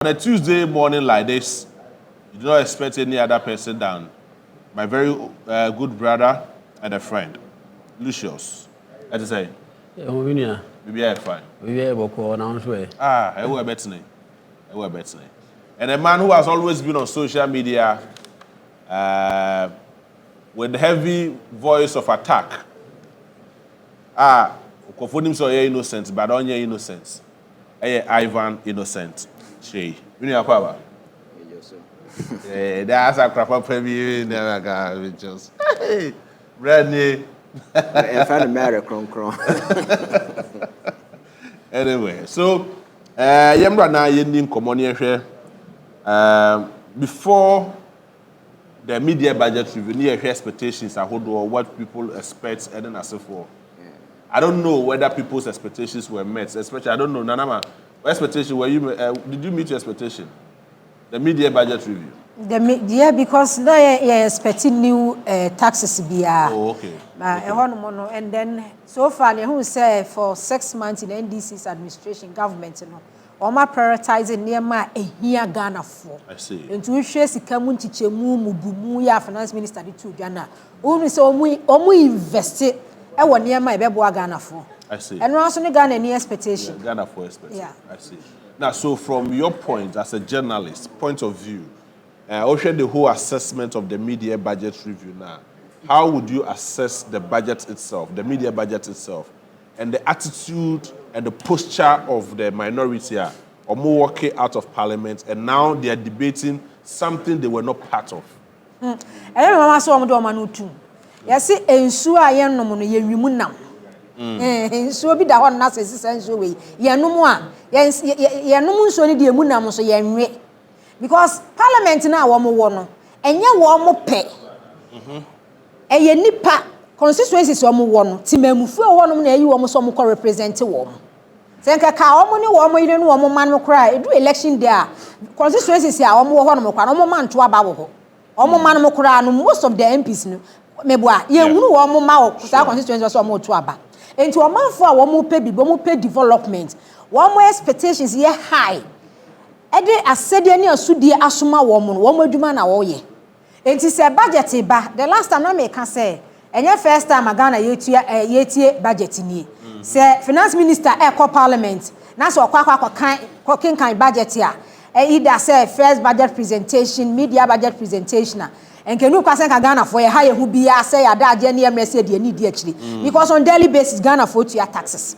On a Tuesday morning like this, you do not expect any other person than my very good brother and a friend, Lucius. As I say, maybe I fine. I will bet me. And a man who has always been on social media with heavy voice of attack. Kofonim so innocent, but on your innocence. Ivan Innocent. Shay. You know what? That's a crap up for me. Never got just. Brandy. I found a matter, cron. Anyway, so yamra na yendin komoni ehwe before the media budget review, near expectations are what people expect and then as for. I don't know whether people's expectations were met, especially I don't know Nanama. What expectation were you? Did you meet your expectation? The media budget review. Because now you're expecting new taxes be. Oh, okay. And then so far, who say for 6 months in NDC's administration, government, Oma prioritizing near my here Ghana for. I see. And to share Sikamun Tichemu, Mubumu, ya finance minister to Ghana. Only so omu invested. I want near my Bebo Ghana for. I see. And also Ghana any expectation. Yeah, Ghana for expectation. Yeah. I see. Now, so from your point as a journalist, point of view, also the whole assessment of the media budget review now, how would you assess the budget itself, the media budget itself, and the attitude and the posture of the minority here, or more working out of parliament, and now they are debating something they were not part of? Mama saw Manu. Yes, and so I am no money, you now. So be the one that's essential way. You no more. Yes, you no more so need the munam so you because parliament now one and you want pay. And you nipa constituencies one Timemufu one you almost some represent one. Senka ka omo ni wo mo yire no omo man mo kra e do election there constituencies here omo wo ho no mo kwa omo man to aba wo ho omo man mo kra no most of the MPs no meboa ye hunu wo mo ma wo sa constituencies so omo to aba enti omo fo a wo mo pay bi wo mo pay development wo mo expectations ye high e de asede ni asudie asoma wo mo adwuma na wo ye enti se budget ba the last time na me ka say enye first time Ghana yetie budget ni say finance minister parliament na so kwa kan budget ya either say first budget presentation media budget presentation and can you kwase ka Ghana for ya hu bia say ya da age na emrese de ni di akiri because on daily basis Ghana for to taxes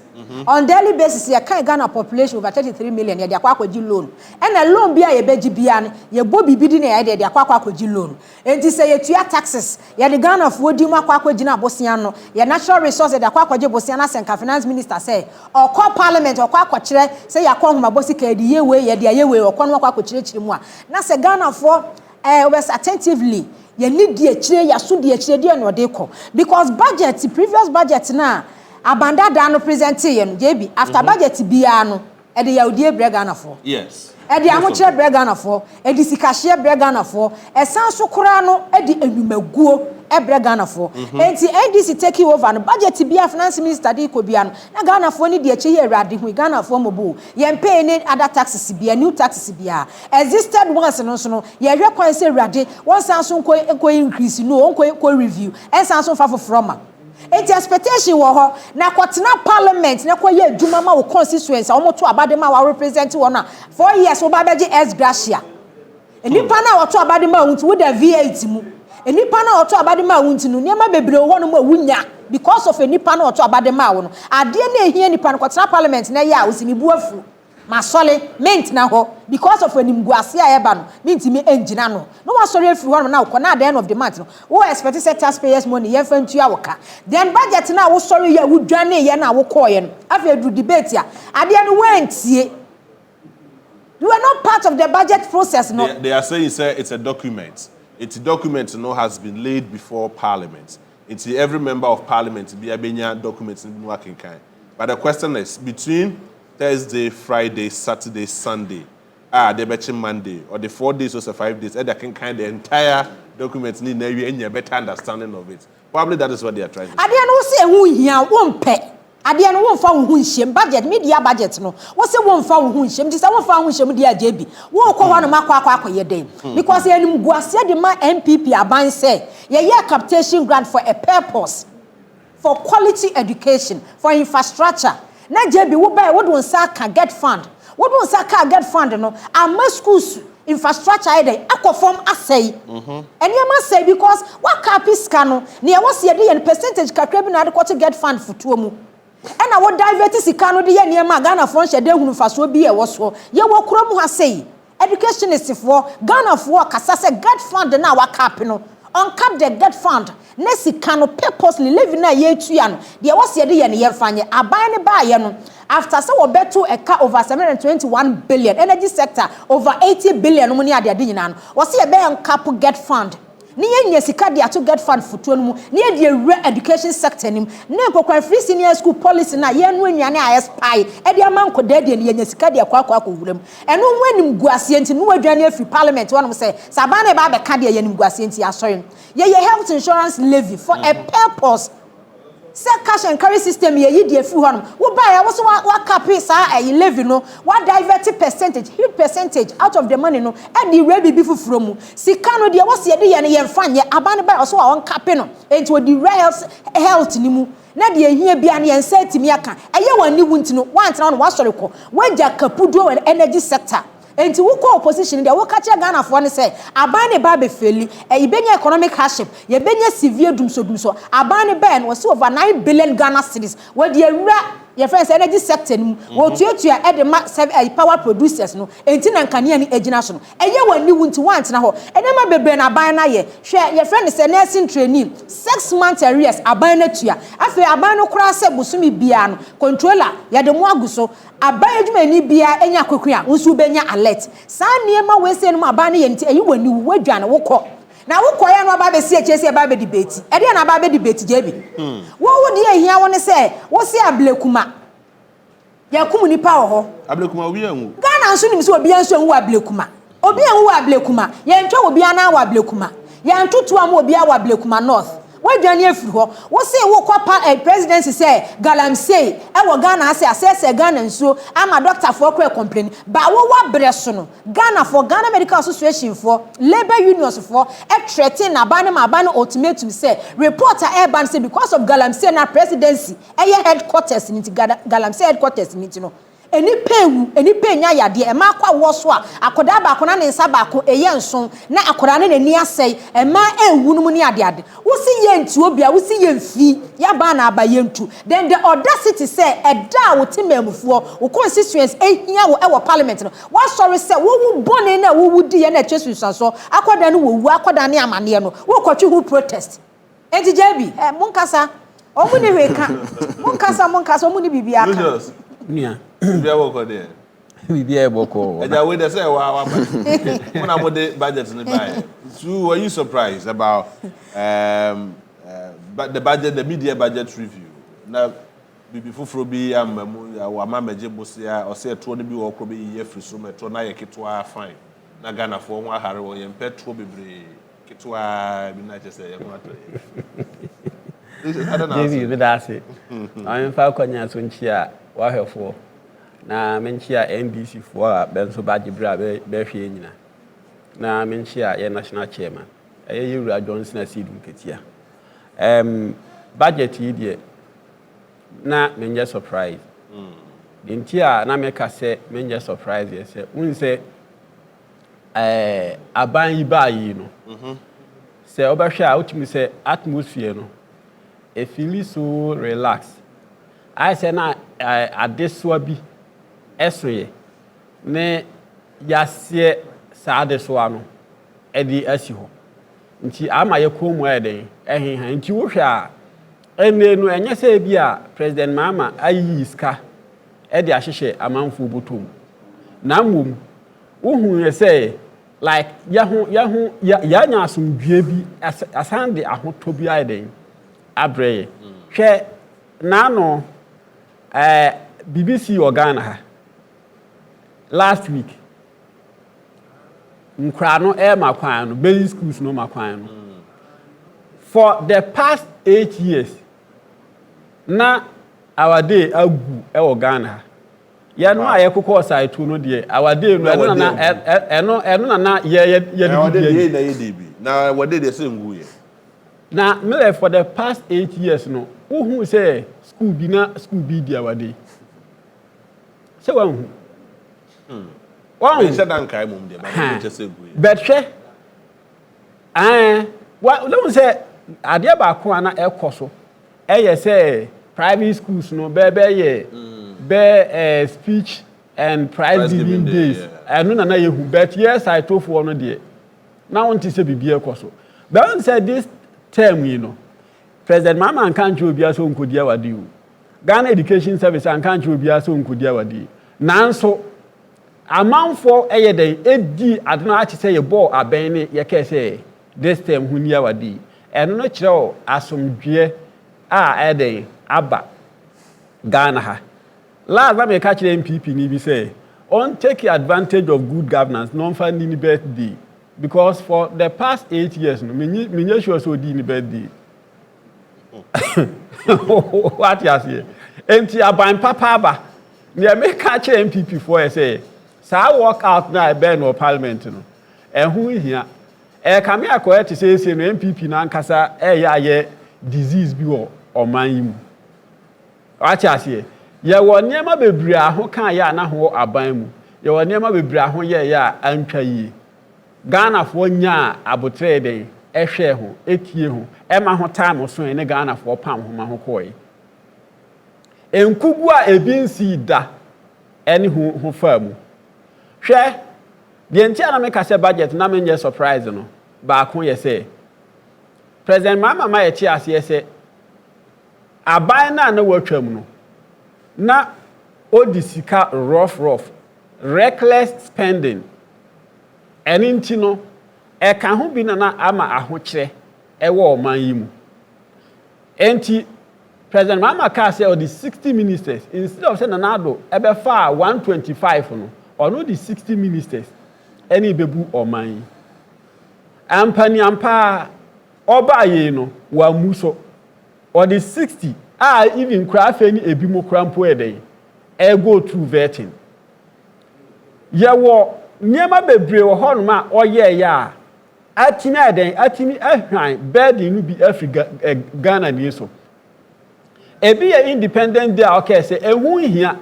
on daily basis ya kan Ghana population over 33 million ya de akwaji loan and a loan bia ye beji bia no ye bo bibidi na ya de akwaji loan enti say ye to taxes ya de Ghana for di mu akwaji na abosia no ya natural resources de akwaji bosia na senka finance minister say or call parliament or kwakire say ya kwa homa bosi ka di ye we ya de ye we or kwa no kwakire chire mu a na say Ghana for was attentively you need the chire ya so the chire dia no de ko because budget previous budget na abanda dan no present ye no JB after budget bia no e de yaudie Ghana for yes e de amochire Ghana for e de sikahye Ghana for e san so kura no e de enwumaguo Ghana for enti NDC take over no budget bia finance minister de ko bia no na Ghana for ni de achi ye awrade hu Ghana for mobo ye pay any other taxes bia new taxes bia existed ones no so no ye hwe kwan se awrade one san so ko increase no ko review en san so fa from enti expectation wo ho na kwotena parliament na kwa ye adwuma ma wo constituency wo to abade ma wa represent wo na 4 years wo ba beje ex gratia enipa na wo to abade ma wo wo da V8 mu enipa na wo to abade ma wo ntinu niam bebre wo no ma wunya because of enipa na wo to abade ma wo no ade na ehia enipa na kwotena parliament na ya wo sini buafu masole mint na ho because of enimguase a eba no mint me engina no wa sorry afiri ho na wo na at the end of the month no wo expect say taxpayers money ye fa ntua wo ka then budget na wo sorry ya wo dwane ye na wo koye no afa edu debate a ade no wentie you are not part of the budget process no they are saying say it's a document. It's a document no has been laid before parliament. It's every member of parliament be abenya documents in working kind. But the question is between Thursday, Friday, Saturday, Sunday, the betching Monday, or the 4 days or 5 days, and they can kind the entire documents need a better understanding of it. Probably that is what they are trying to say. I didn't say who here won't pay. Ade no won fa wo hu nhyem budget media budget no wo se won fa wo hu nhyem di se won fa wo hu nhyem di aje bi wo ko ho no makwa ye den because enim guase de ma MPP aban say ye capitation grant for a purpose for quality education for infrastructure na je bi wo buy wo don sa ka get fund wo don sa ka get fund no ama schools infrastructure ide akofom asay enema say because what capital no ne was ye de percentage kakra bi na de to get fund futuo mu and I would divert sika no de ye niema Ghana for hyede hunu faso bi e wo so ye wo krom ha sei education is for Ghana for kasa se get fund na wa cap no on cap the get fund na sika no purposely live na ye tuya no de wo se de ye ne ye fanye aban ne ba ye no after say we beto a car over 721 billion energy sector over 80 billion no money ade nyina no wo se ye be on cap get fund ni yenye sika dia to get fund futuo no mu ni ye de education sector nim na kokwan free senior school policy na ye no anwane a spy e de amanko da de ni yenye sika dia kwakwa wuram eno wanim guase enti no wadwane afi parliament wonom say sabana ba be ka de ye nim guase enti asori ye health insurance levy for a purpose. Say cash and carry system ye yi de fi honum wo buy ya wo so wa cap sa e levy no wa divert huge percentage out of the money no e di rebi bi fufuro mu sika no de wo se de ye ne ye mfa nye aban buy so wa won cap no enti wo di health ni mu na de ehia bia ne en set mi aka eye wani wunti no wa antena no wa sori ko wa ja kapudo energy sector enti wo ko opposition de wo ka che Ghana fo ne say aban ne ba be feli e benya economic hardship ye benya severe dumso aban ne ben was over 9 billion Ghana cedis we de awura ye friends energy sector ni wo tuatua e de power producers no enti na nkane ani agina so no eye wani wunti want na ho enema bebre na aban na ye hwe ye friend say nursing trainee 6 months arrears aban na tua afi aban no kura se busumi bia no controller ye de mo aguso aban adwuma ni bia enya kwakua nso benya alert saa niema we se no aban na ye nti eyi wani wadwane wokọ na wokọ ya no aba be si echesi aba be debate e de na aba be debate jebi wo di ehia woni se wo se ablekuma ya kum nipa ho ablekuma wi anwu Ghana nso nim se obi anso anwu ablekuma obi anwu ablekuma ye ntwa obi ana wa ablekuma ya ntutu am obi awa ablekuma north wadwane afiri ho wo se wo kwa presidency say galamsey e wo Ghana ase assess Ghana nso ama doctor for kra complain ba wo wa breso no Ghana for Ghana Medical Association for labor unions for e threaten abane ma abane ultimatum say reporter airban say because of galamsey na presidency headquarters ni galamsey headquarters ni no eni penya yade e ma kwa wo so a akoda ba akona ne nsa ba ko eye nson na akoda ne nani asai e ma enwu no mu ne ade wo si ye ntu obi a wo si ye mfi ya ba na aba ye ntu then the audacity say e da wo timamufuo wo constituents ehia wo e wo parliament no wa sorry say wo wu bone na wo wudi ye na chesu so akoda ne wo wu akoda ne amane no wo kwatwe hu protest enti jebi munkasa omu ne hweka munkasa omu ne bibia aka nia bia woko de bibia boko eja we dey say wa when am the budget ni buy so were you surprised about the budget, the media budget review na bibi fufuro bi amamu ya wa mameje bosia o say to ne bi wo kro bi ye free so metro na ye ketwa fine na Ghana fo ho ahare wo ye petro bebre ketwa bi na je say ye ko atọ David Bidase. I'm Falconia Sunchia, Wahefo. Na menchia NDC for Benso Bajibra Berfiena. Na menchia a national chairman. A year Johnson a seed Ketia. Budget idiot. Na menja surprise. Dintia na make say menja surprise yes. Un say aban iba no. Say obasha ultimate say atmosphere no. E feel so relaxed. I say na adeswa bi esre ne yasie sa adeswa no e di asi ho. Nti ama ye komu eden ehenhan nti wo hwa ene no enye se bi a President Mama ayi iska e di ahyehye amanfo botom. Na mom wo hu say like ya nya asomdue bi asan de ahoto bi eden abreye hwe na no BBC Ghana last week nkra no makwan no basic schools no makwan no for the past 8 years na our day agu e Ghana. Ya no aye kokọ side to no de our day no eno na ye na what did they say ngu ye na me for the past 8 years no who say school bi di our day say one one say dan kai mum de ba just say ngu ye but hwe what don't say ade ba ko ana ekoso eye say private schools no be speech and prize giving days. I know na yehu, but yes, I told for no day. Now want to say bibia koso. But when said this term, you know, President Mama and can't you be so nkodia wadi. Ghana Education Service and can't you be so nkodia wadi. Nanso amount for eye day edi adona ati say ye ball abene ye ke say this term hunia wadi. Eno no kire asomdwe a eden aba Ghana ha. Last time I catch the MPP, ni say, on take advantage of good governance, non-funding birthday, because for the past 8 years, me sure so di birthday. What you say? Enti aban papa ba, me make catch MPP for say, so I walk out now be no parliament no. Who here? Come here correct to say no MPP na nkasa ye disease bi o man yi. What you say? Ye wo niema bebre aho kan ya na ho aban mu ye wo niema bebre aho ye ya antwa yi Ghana fo nya abotre den ehwe ho etie ho ema ho time so ne Ghana fo pam ho ma ho koi enkugu a ebinsi da ene ho fa mu hwe de ntia na me ka se budget na me nye surprise no ba ko ye se President Mama ye ti ase se aban na watwa mu no na odisika rough reckless spending eninti no ka ho bi na ama ahokyere wo oman yi mu enti President Mama ka say the 60 ministers instead of say nanado ebe fa 125 no ono the 60 ministers eni bebu oman yi ampani ampa oba ye no wa muso or the 60 even craft any ebimo crampo eden go through vetting ye wo niema bebre wo hono ma oye ya atimi eden atimi ahwan bed nu bi Africa Ghana ni so ebi ye independent day okay say ehu hia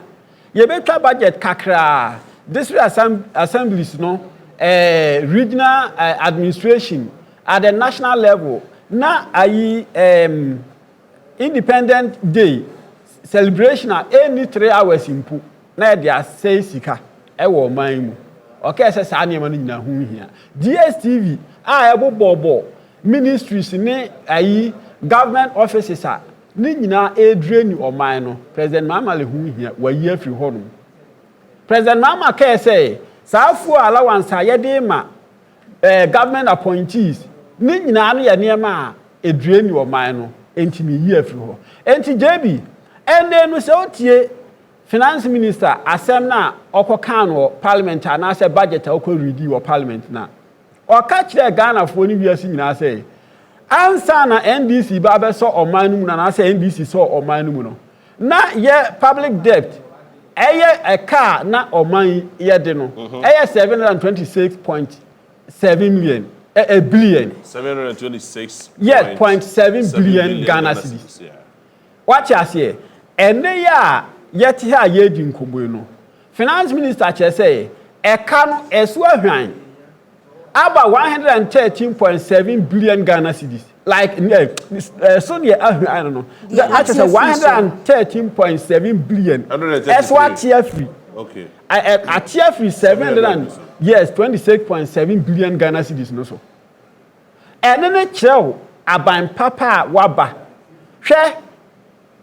ye betwa budget kakra district assemblies no regional administration at the national level na ayi Independent Day celebration any 3 hours impu na dia say sika e wo man mu okay say sa na nyina hu hia DSTV ebobobo ministries ni ayi government offices ni nyina drain oman no President Mama le hu hia wa yi afri ho President Mama ka say saafu allowance ye dey ma government appointees ni nyina no ye niema drain oman no enti mi yi afri ho enti JB ene no se otie finance minister asem na okoka no parliament na se budget okoredi wo parliament na oka kire Ghana fo ni wiase nyina se ansa na NDC ba be so oman mu na se NDC so oman mu no na ye public debt eye eka na oman ye de no eye 726.7 million a billion 726 yes 0.7 billion Ghana cedis what you say ene ya yeti ha ye di nkobo no finance minister che say eka no esu ahwan aba 113.7 billion Ghana cedis like so near I don't know that is 113.7 billion that's what tier free okay at tier free 700 yes 26.7 billion Ghana cedis no so enene kire aban papa waba hwe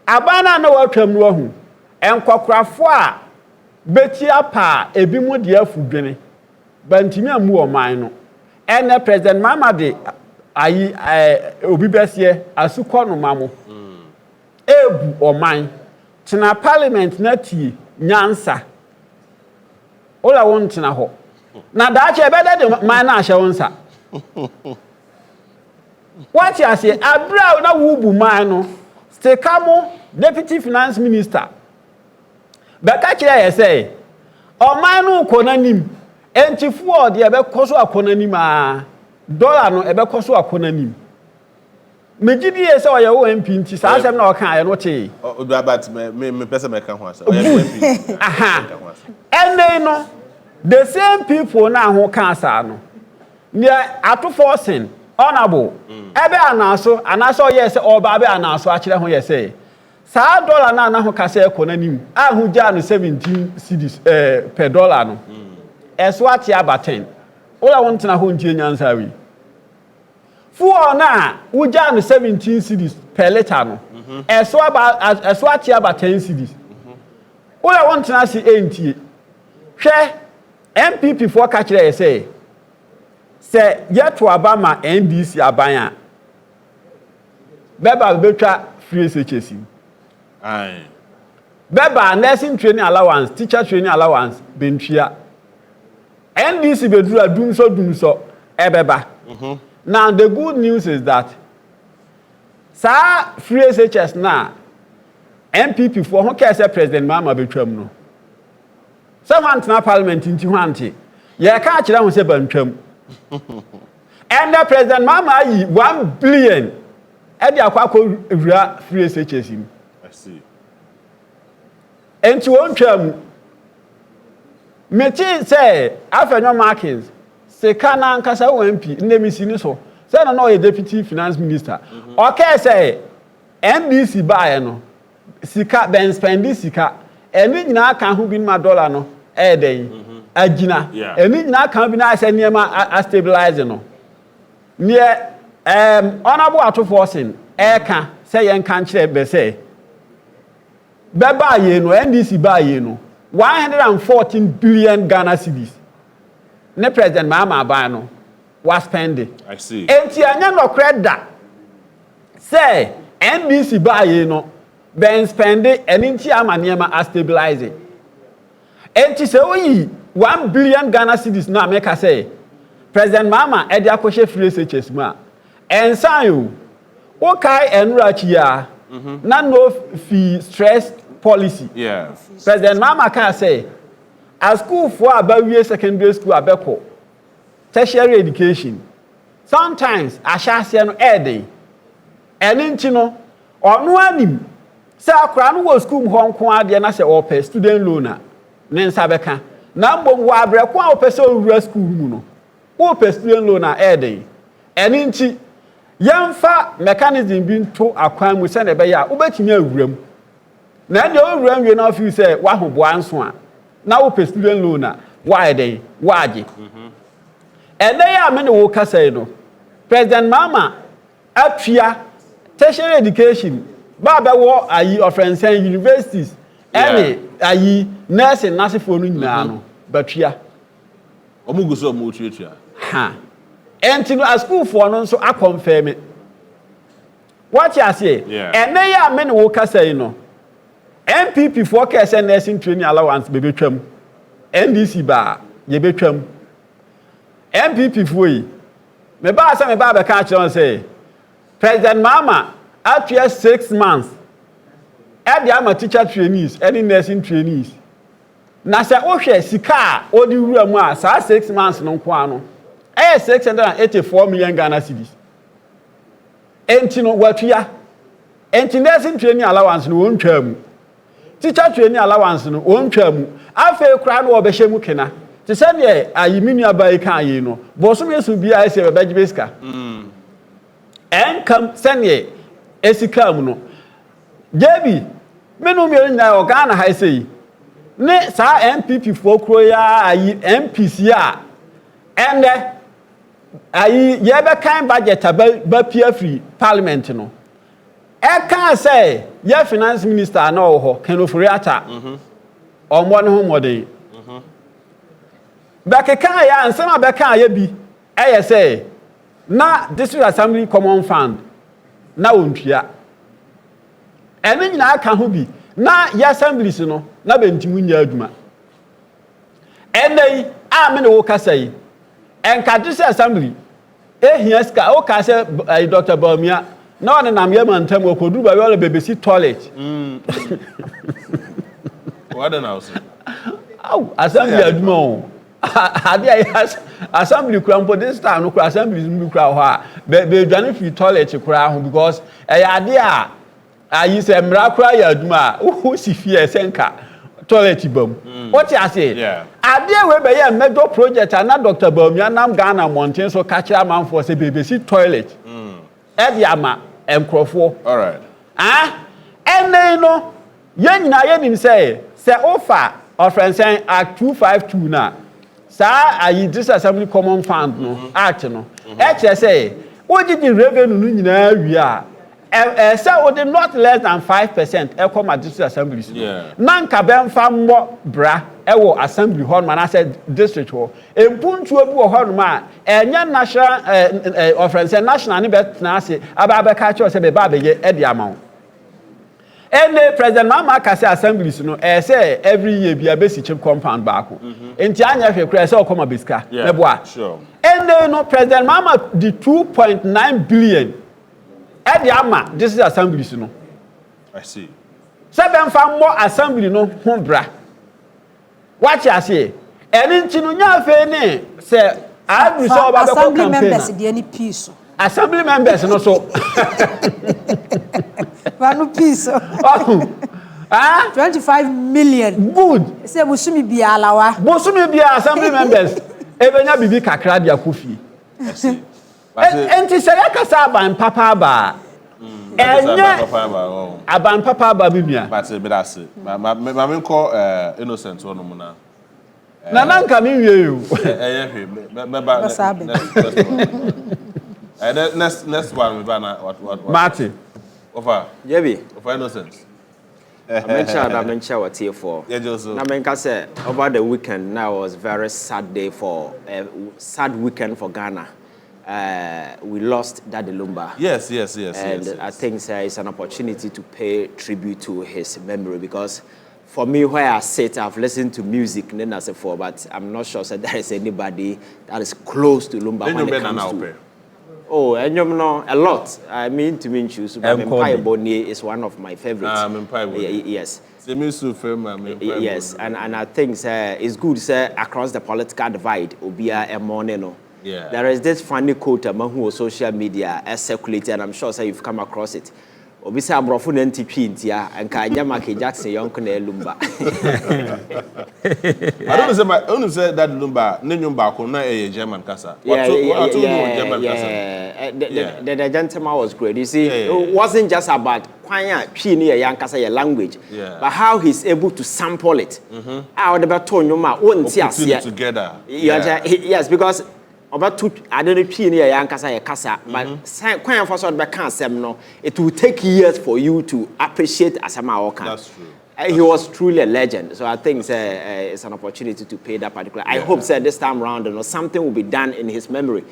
abana na watwam no hu enkokrafo a beti apa ebi mu de afudwene bantimi amu oman no ene President Mama de ayi obi besie asukọ no mamo ebu oman tena parliament na tie nyansa ola won tena ho na daache ebede de man na ahye wonsa what you say abra na wubu man no stekamo deputy finance minister bɛka kyerɛ yɛ sɛ ɔman no kɔ n'anim enti fuel de ɛbɛkɔ so akɔ n'anim a dollar no ɛbɛkɔ so akɔ n'anim megidi yɛ sɛ ɔyɛ wo MP nti saa asɛm na ɔka ayɛ no te but me person me kan ho asa ɔyɛ MP aha ɛnɛ no the same people na ho ka asa no ne ato forcing honorable ebe anaso ɔyɛ sɛ ɔba be anaso akyerɛ ho yɛ sɛ saa dollar na ho ka sɛ ɛkɔ n'anim a ho gya no 17 cedis per dollar no ɛso ate aba 10 ola won tena ho ntie nyansa wi fuel na wo gya no 17 cedis per liter no ɛso ate aba 10 cedis ola won tena si entie hwɛ MPP for ka kyerɛ yɛ sɛ yɛto aba ma NDC aban a bɛba betwa free SHS aye bɛba nursing training allowance teacher training allowance bentua NDC bedura dumso ɛbɛba now the good news is that sa free SHS na MPP for ho kɛ sɛ president Mama betwam no sɛ wantena parliament nti ho ante yɛ ka kyerɛ ho sɛ bantwam and the president Mama yi 1 billion edi akwa wura free SHS him I see enti wontwam mechi say afenyo markings se kana nkasa MP ndemisi ni so say na no deputy finance minister okay say NDC buy no sika ben spend sika eni nyina kan ho bi ma dollar no den agina eni nyina kan bi na say niema a stabilize no near honorable ato forcing ka say yen kan kire be say beba ye no NDC buy ye no 114 billion Ghana cedis ne president Mama buy no was spending I see enti anya no credit say NDC buy ye no ben spending enti ama niema a stabilizing enti say oyi 1 billion Ghana cedis na make say president Mama e dia kwhye free SHS ma ensan yo o kai enrachi ya na no fee stress policy yeah president Mama can say a school for about secondary school abeko tertiary education sometimes a share no ede enti no onu anim say akra no wo school ho nko ade na say ope student loan a ne nsa beka na mbom wo abreko a ope say owura school mu no ope student loan a ede enti yamfa mechanism bi nto akwan mu say na be ya obetimi awuram na ndị o ruo na office say wa ho boa nso a na wo pe student loan a wa eden wa age ya me ne wo kasa no president Mama apia tertiary education ba wo ayi offense universities any ayi nursing nasefo no nyina no batua omuguso omutuatua ha enti no a school for no nso akonfirm what you say ya me ne wo kasa no MPP for KSN nursing training allowance bebe twam NDC ba ye betwam MPP for yi me ba be ka kire say president Mama after 6 months e dey am teacher trainees any nursing trainees na say o hwe sika odi wura mu a sa 6 months no nko ano 684 million Ghana cedis enti no watua enti nursing training allowance no won twam teacher training allowance no on twamu afa kura no obehye mu kena te se ne ayiminu abai kan yi no bosom yesu bia ese bebeje beska enkam se ne esika mu no jebi menu mi nyina o Ghana ha sei ne sa MPP fo kro ya ayi MPC a ende ayi ye be kan budget ba pia free parliament no e kan say your finance minister na ho Kenofori ata omo ne ho modern ba ke kan ya ansema be kan ya bi e say na district assembly common fund na ontua ene nyina aka ho bi na ya assemblies no na bentimu nya adwuma enei a me ne wo kasa yi enka district assembly ehia ska o ka say Dr. Bawumia No, and I'm young and time could do by all the baby toilet. What then I say? Oh, assembly admo. Assembly cramp this time, no assembly is new crowd. Be done if you toilet to crowd because a idea I use a miracle yadma who see fear senka toilet bomb. What you say? Yeah. Idea we be a major project and not Dr. Bomianam Ghana Mountain so catch a man for say baby toilet. Ediama and Crawford. All right. And then no, yen na yen say offer or friend saying Act 252 na. Sir, I disassembly common fund no act no. Say, what did the revenue we are? So the not less than 5% e come at disassemblies. Yeah. Nanka ben fam mo bra e wo assembly hall man I said district hall. Empuntu obi wo hall ma enya national of friend say national ni bet na say aba catch us say be ba be ye e di amount. And President Mama Kase assemblies no say every year be a basic chip compound back. Enti anya hwe kra say okoma beska Yeah, sure. And no President Mama the 2.9 billion Edi ama this is assemblies no. I see. Seven fam more assembly no ho bra. What you say? Eni nti no nya fe ni say I be so about assembly campaign. members dey any peace. Assembly members no so. One piece. 25 million. Good. Say busumi bia alawa. Bosumi bia assembly members. Ebenya bibi kakra dia kofi. I see. Enti say kasa ban papa ba. Enye aban papa ba bibia. But that's it. My call innocent one na. Na nanka mi wie you. Next one we bana what Martin. Offer. Jebi. Offer innocence. I mentioned what here for. Yeah, Joseph. Now, I say over the weekend now was very sad day for sad weekend for Ghana. We lost Daddy Lumba. Yes. And I think it's an opportunity to pay tribute to his memory because for me, where I sit, I've listened to music, but I'm not sure that there is anybody that is close to Lumba when it comes to. Oh, and you know, a lot. I mean, to mean choose. Empire Bonnier is one of my favorites. Yes. Yes, and I think it's good, across the political divide, Obia and Moneno. Yeah. There is this funny quote among social media as circulated, and I'm sure you've come across it. Obisa Brofu NTP Intia and Kanya Maki Jackson Yonkone Lumba. I don't say that Lumba, Ninyumba, Kona a German Casa. The gentleman was great. You see, it wasn't just about Kwanya, Chini, a young Casa language, but how he's able to sample it. Out of the baton, you might won't see us together. Yes, because about two, I don't know, near Yankasa, Casa, but quite for sort of no, it will take years for you to appreciate Asama Oka. That's true. He was truly a legend. So I think it's an opportunity to pay that particular. I hope this time around, something will be done in his memory.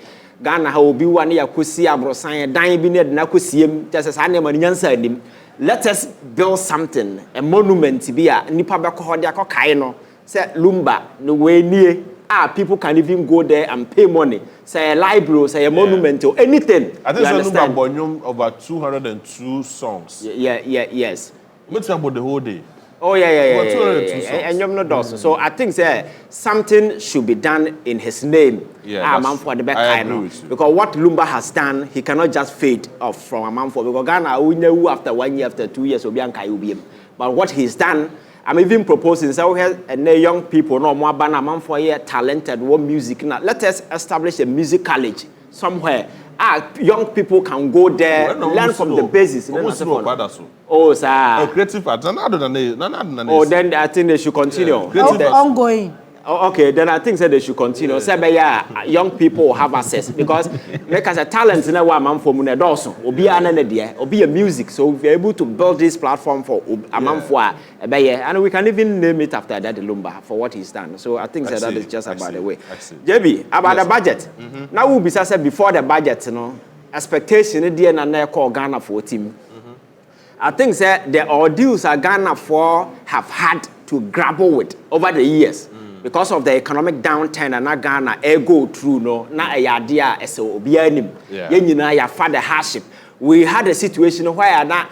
Ghana will be one year, Kusia, Brosan, Dying Binet, Nakusium, just as I name and Yansa. Let us build something, a monument to be a Nipabako Hodiako Kaino, say Lumba, no way near. People can even go there and pay money. Say a library, say a monument or anything. I think it's over 202 songs. Yes. What's about the whole day? Oh, yeah. And you're not also. So I think something should be done in his name. For the back because what Lumba has done, he cannot just fade off from a man for because Ghana we know after 1 year, after 2 years, will be on. But what he's done, I'm even proposing so we have young people no more ban a man for here talented one music. Now let us establish a music college somewhere. Young people can go there, learn from the basis. Oh, sir. Creative arts. Oh, then I think they should continue. Ongoing. Oh, okay, then I think they should continue. Young people have access because because a talent in a man for Munedoso, or be an idea, or be a music. So we're able to build this platform for a man for a bayer, and we can even name it after that Lumba for what he's done. So I think that is just about the way. JB, about the budget. Now we'll be said before the budget, expectation in the end call Ghana for team. I think the ordeals Ghana for have had to grapple with over the years. Because of the economic downturn and Ghana go through no na idea as obianim. You know ya father hardship. we had a situation where that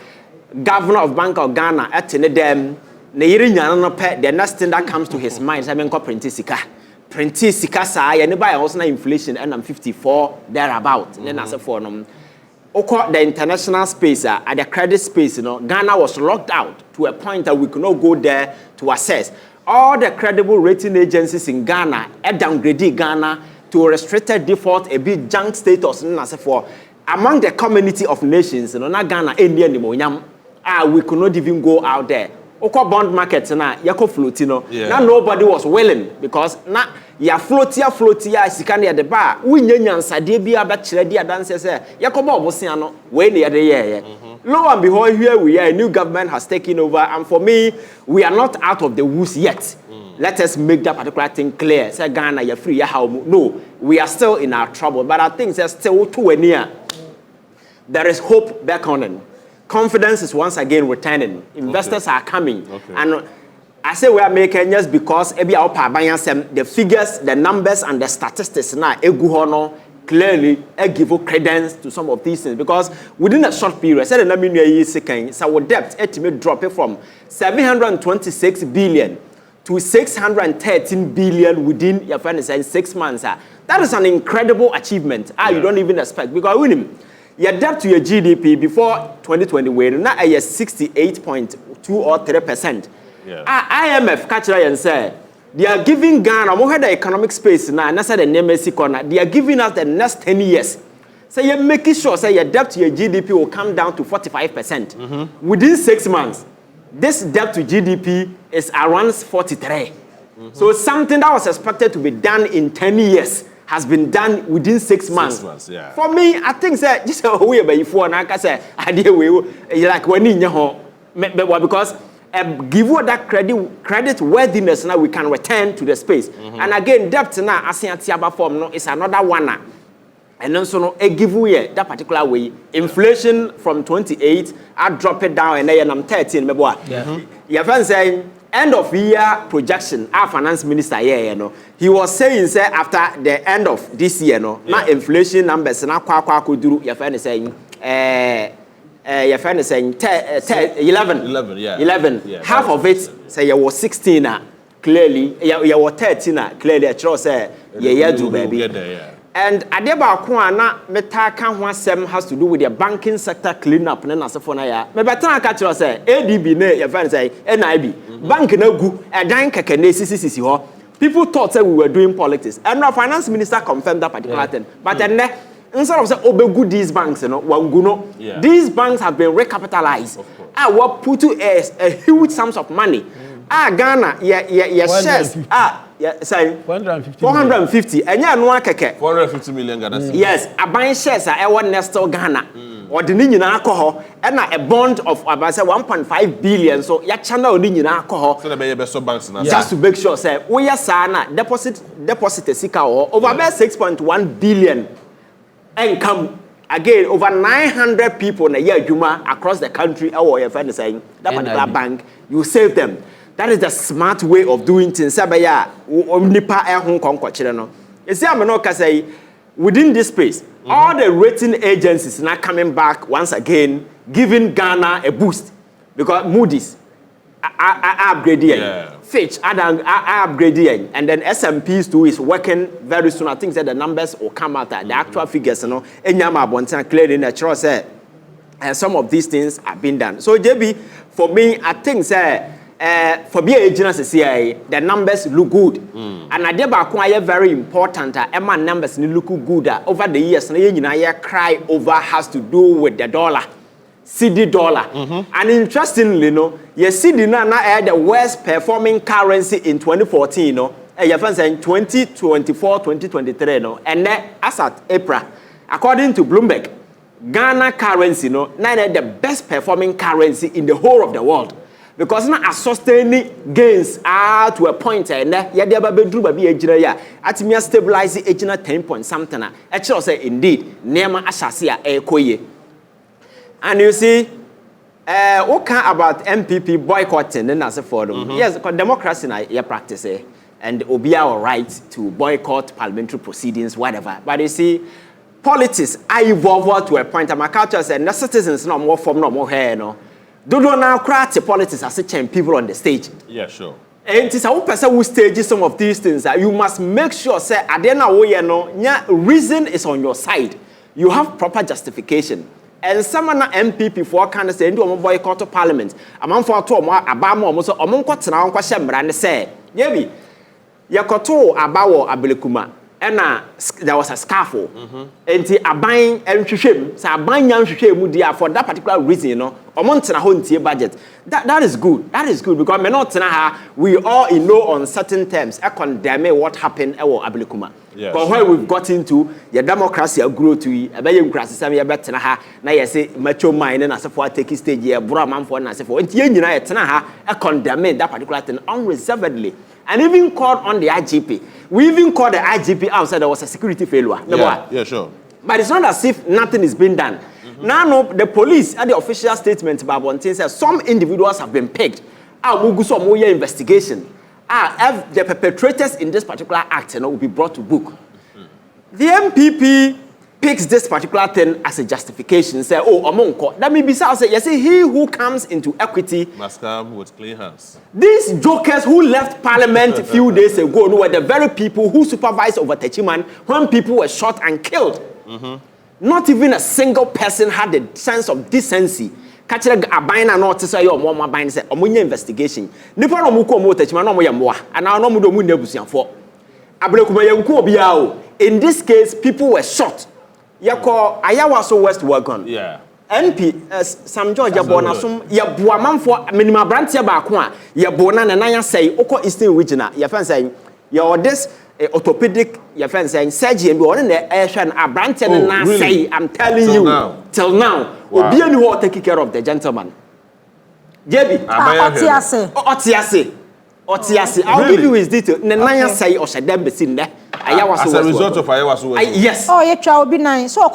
governor of Bank of Ghana at them the next thing that comes to his mind is I mean print sika sa and buy also inflation and I'm 54 thereabout. Then as a for the international space at the credit space, Ghana was locked out to a point that we could not go there to assess. All the credible rating agencies in Ghana downgraded Ghana to a restricted default, a bit junk status, and as for among the community of nations, not Ghana, India, we could not even go out there. Oko bond market na yako floatino. Now nobody was willing because na ya floatia sikani ya deba. We nyansa de bi abachire di adanse say yako ba obosia no we ne yade ye. Lo and behold, here we are, a new government has taken over, and for me, we are not out of the woods yet. Let us make that particular thing clear. Say Ghana, you're free, no, we are still in our trouble, but I think there's still too near. There is hope beckoning. Confidence is once again returning. Investors are coming. And I say we are making just because the figures, the numbers, and the statistics now clearly give credence to some of these things because within a short period, so our debt estimate dropped from 726 billion to 613 billion within your friend saying 6 months. That is an incredible achievement. You don't even expect because your debt to your GDP before 2020 were now 68.2 or 3%. IMF catch and say they are giving Ghana more the economic space now, and that's the NMSC corner. They are giving us the next 10 years. So you're making sure say your debt to your GDP will come down to 45%. Within 6 months. This debt to GDP is around 43. So something that was expected to be done in 10 years has been done within 6 months. 6 months, yeah. For me, I think that just a way by before and I say idea we like when in your home because give you that credit worthiness now we can return to the space. And again, debt now as in form no is another one. And then so no give you that particular way. Inflation from 28, I drop it down and then I'm 13. Your friend saying end of year projection, our finance minister here, he was saying say after the end of this year, now inflation numbers now your friend is saying your friend is saying 11. Yeah, half of it say you was 16 clearly, you was 13 clearly. I trust say do baby. And Adeba Kwana Metaka Wasem has to do with the banking sector cleanup. And as a phone, me better catch you say ADB ne your friend say NIB bank no gu a dank CCCC. People thought that we were doing politics, and our finance minister confirmed that particular thing. But then instead of say obegu these banks, these banks have been recapitalized. I will put to a huge sums of money. Ghana, shares. Say 450. And yeah, no keke. 450 million Ghana. Yes, a buying shares are one Nestor Ghana. Or the Ninian alcohol, and a bond of about 1.5 billion. So ya channel Ninian alcohol. So the best banks now. Just to make sure, say, we are sana deposit a sika over about 6.1 billion income. Again, over 900 people in a year, Juma, across the country, or your friend is saying, that particular bank, you save them. That is the smart way of doing things. Within this space, all the rating agencies now coming back once again, giving Ghana a boost. Because Moody's are upgrading, Fitch are upgrading, and then S&P's too is working very soon. I think that the numbers will come out, the actual figures, clearly natural say, and some of these things have been done. So JB, for me, I think for being agency CIA, the numbers look good. And I did very important. Emma numbers look good over the years. Cry over has to do with the dollar, CD dollar. And interestingly, your CD now had the worst performing currency in 2014. Your friends saying 2024, 2023. And then as at April, according to Bloomberg, Ghana currency now the best performing currency in the whole of the world. Because now sustaining gains are to a point and ya dey abedru ba bi agina ya atimi stabilize agina 10 point something actually say indeed nema asase a ekoye. And you see what can about MPP boycotting and as for them. Yes, because democracy na ya practice and obi our right to boycott parliamentary proceedings whatever. But you see politics I evolve to a point. I'm a culture said, no citizens no more form, no more hair, no. Do now craft politics as such people on the stage. Yeah, sure. And it is a person who stages some of these things that you must make sure, say, at the end of the year, reason is on your side. You have proper justification. And some of the MPP for kind of say, do a boycott of Parliament. A man for two more, a bar more, so a monk got an uncle Shambra and say, Yebi, Yakoto, Abawo, Abilikuma. And there was a scaffold. And a buying and shame, so a buying young shame for that particular reason, you know, a month and a whole tier budget. That is good. That is good because we all know on certain terms, I condemn what happened at Abilikuma. But when we've got into the democracy, grow to a democracy, some year better, now you say macho mind and as for taking stage, yeah, Brahman for and as for it, I condemn that particular thing unreservedly. And even called on the IGP. We even called the IGP outside there was a security failure. Yeah, sure. But it's not as if nothing is being done. Now, no, the police at the official statement about one thing says some individuals have been picked. Investigation. The perpetrators in this particular act will be brought to book. The MPP picks this particular thing as a justification. Say, oh, among court. That may be so. Say, you see, he who comes into equity must come with clean hands. These jokers who left Parliament a few days ago were the very people who supervised over Techiman when people were shot and killed. Not even a single person had the sense of decency. Catch a bina not to say your mama bine said, Omunya investigation. Nippon Muko Techiman, no more, and now no more Munebusian for. In this case, people were shot. Yako Ayawaso West Wagon. Yeah. MP Sam George Yabona some Yabuaman for minimum brantia bakwa Yabona and I say Oko Eastern Regional your fan saying you're this orthopedic your fan saying surgery and one in the air and a brantia and I say I'm telling till you now. Till now will be anyone taking care of the gentleman. JB Otiase I'll give you his detail Nanya say or said them in there. As a result of Ayawaso. Yes. Oh, you shall be nice. So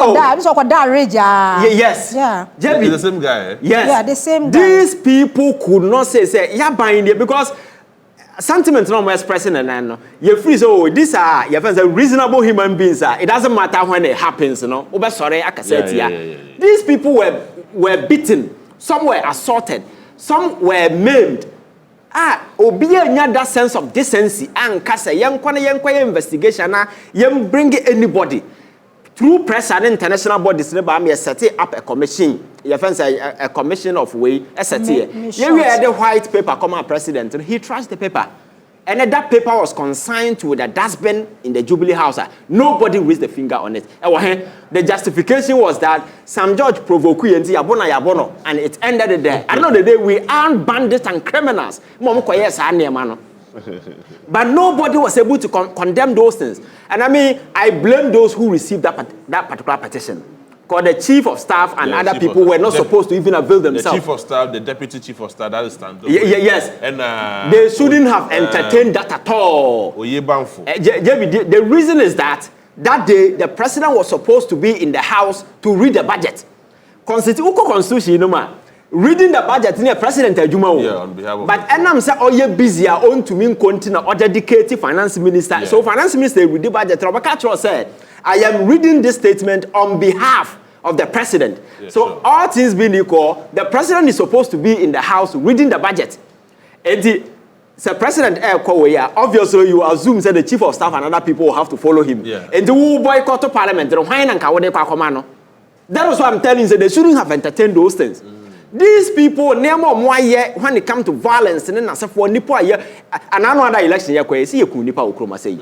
yes. Yeah. He's the same guy. Yes. Yeah, the same guy. These people could not say, yeah, buying it because sentiment no expressing and you free so these are your friends are reasonable human beings. It doesn't matter when it happens, you know. Over sorry, I can say it. These people were beaten, some were assaulted, some were maimed. Obia nya that sense of decency and kasa yam investigation yam bring anybody through press and international bodies me set up a commission your friends a commission of way set here we had the white paper come our president and he trashed the paper and that paper was consigned to the dustbin in the Jubilee House. Nobody raised the finger on it. The justification was that Sam George provoked Yabono and it ended there. At the end of the day, we aren't bandits and criminals. But nobody was able to condemn those things. And I mean, I blame those who received that particular petition. Because the chief of staff and other people were not supposed to even avail themselves. The chief of staff, the deputy chief of staff, that is standard. Yes. And they shouldn't have entertained that at all. The reason is that day the president was supposed to be in the house to read the budget. Constitution, reading the budget in the president on behalf of but I'm say oh you busy on to mean continue or dedicated finance minister. So finance minister read the budget. Robert said, I am reading this statement on behalf of the president. So all things being equal, the president is supposed to be in the house reading the budget. And the president obviously you assume that the chief of staff and other people will have to follow him. And the who boycott the parliament. That was what I'm telling you, that they shouldn't have entertained those things. These people, when it comes to violence, and then for Nipo, and another election, see Nipa say.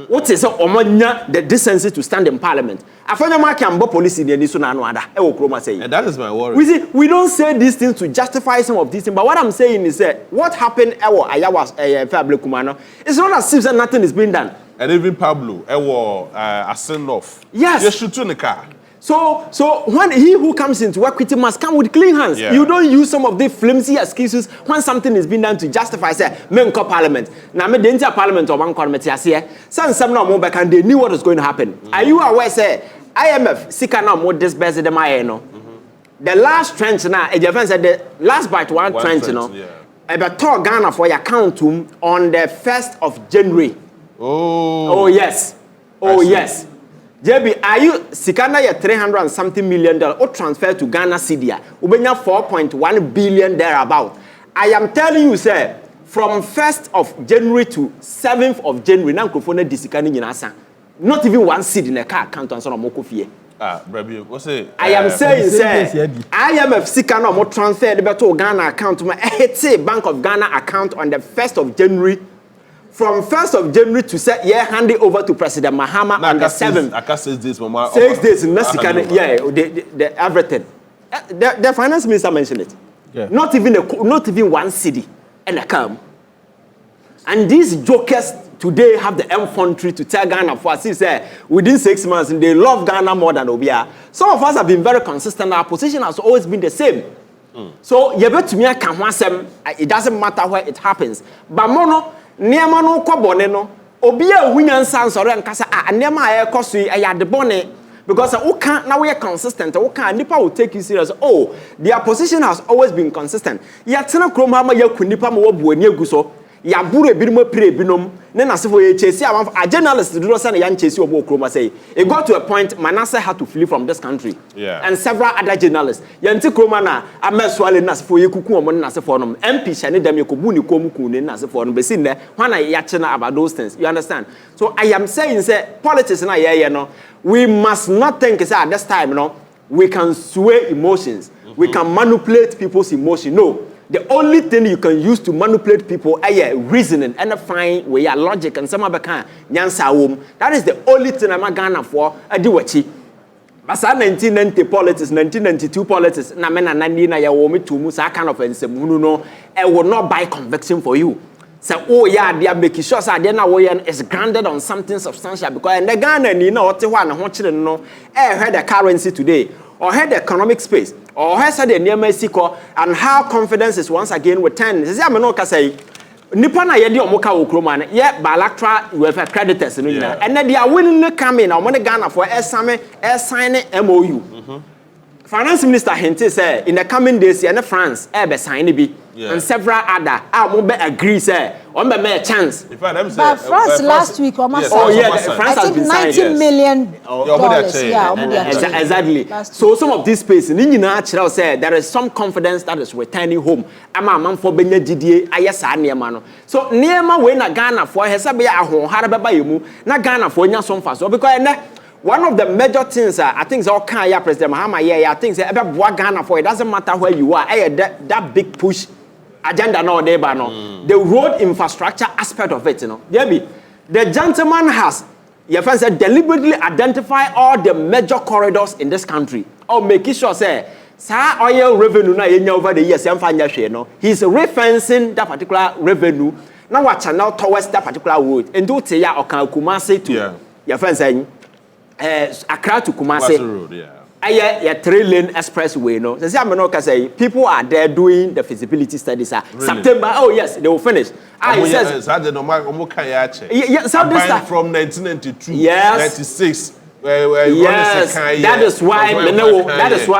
What is the decency to stand in parliament? I find a mark and policy in the Nisuna say. And that is my worry. We don't say these things to justify some of these things, but what I'm saying is that what happened at Ayawas, it's not as if nothing is being done. And even Pablo, a send off. Yes. You shoot in the car. So when he who comes into equity must come with clean hands. You don't use some of the flimsy excuses when something is being done to justify say men call parliament. Now me the entire parliament or one committee here. Some no more back and they knew what was going to happen. Are you aware say IMF sika now more disburse them no. The last trench now, said the last bite one trench, you know. About talk Ghana for your account on the 1st of January. Oh yes. Oh yes. JB, are you Sikana ya 300 and something million dollars or transfer to Ghana Cedi? Ubenya 4.1 billion thereabout. I am telling you, sir, from 1st of January to 7th of January, na microphone disikani nyinasa. Not even one cedi in a car account on some mokofie. Baby, what's it? I am saying, sir, IMF Sikana mo transfer to Ghana account to my Bank of Ghana account on the 1st of January. From 1st of January to say, hand it over to President Mahama on the 7th. I can't 6 days, Mama. 6 days in Mexico, the everything. The finance minister mentioned it. Yeah. Not even one cedi and a come. And these jokers today have the infantry to tell Ghana for us. Say within 6 months, they love Ghana more than Obia. Some of us have been very consistent. Our position has always been the same. So you bet to me, it doesn't matter where it happens. But mono. Niema no kwa bone no obi a hunyansa nsore nkasa niema a ekoso ya de bone because who can't now we are consistent who can nipa will take you serious. Oh, their position has always been consistent. Ya tena krom ha ma ya kunipa ma wobu ani aguso ya buru ebinom pre ebinom ne nasefo ye chesi a journalist do no say na yan chesi obo krom say it got to a point Manasseh had to flee from this country. And several other journalists yanti krom na ameswale nasefo ye kuku omo nasefo no MP shane dem yekobu ni komu ku ne nasefo no be sin ne hwana ya chena about those things. You understand? So I am saying say politics na ye no we must not think say at this time we can sway emotions. We can manipulate people's emotion. No. The only thing you can use to manipulate people is reasoning and a fine way, logic and some other kind. That is the only thing I'm Ghana for. I do what she. But 1990 politics, 1992 politics, na mena nandina ya womi tumu sa kind of ensemuno. I will not buy conviction for you. So oh yeah, they are making sure that they now is grounded on something substantial because in the Ghana you know what they want to know. I heard the currency today. Or had the economic space, or has had the near Mexico, and how confidence is once again returned. This is Amanoka say, Nipana Yedi Omoka Ukroman, yet bilateral with creditors, and then they are willingly coming on Ghana for signing MOU. Finance Minister Hente said in the coming days, in France, sign be. And several other, I won't agree, say, on the mere chance. But France last week, France has been signed. $90 million. Exactly. So some of these spaces, Nina said there is some confidence that is returning home. I'm a man for Benya GDA, Ayasa Niamano. So Niama when a Ghana for Hesabia home, Harababayumu, na Ghana for Nyason Faso, because one of the major things, I think, is all kind of President Mahama, I think, about Ghana for it doesn't matter where you are, that big push. Agenda no neighbor no. The road infrastructure aspect of it, the gentleman has, your friend said, deliberately identify all the major corridors in this country. Or making sure say, sa oil revenue na yenya over the years, he's referencing that particular revenue. Now what channel towards that particular road. And do te ya okan Kumasi to your friend saying, Accra to Kumasi. A 3-lane expressway, no. Say people are there doing the feasibility studies. September, oh yes, they will finish. From 1992, yes, 96. Yes, that is why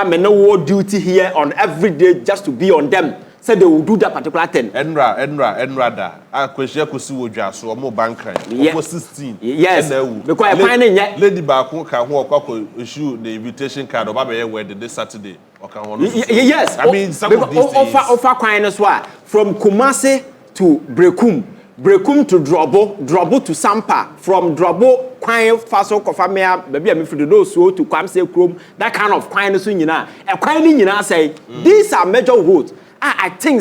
Menowo duty here on every day just to be on them. Said they will do that particular thing. Enra da. A question kusi wodwa so omo bankan. Omo 16. Yes. Because I find it Lady Bakun ka ho okwa issue the invitation card oba be wedding this Saturday. Yes. I mean some of these things. Offer kwine so from Kumasi to Brekum to Drobo to Sampa, from Drobo kwine faso kofamia baby amifrido do so to Kwamse Krom, that kind of kwine so nyina. E kwine nyina say these are major roads. I think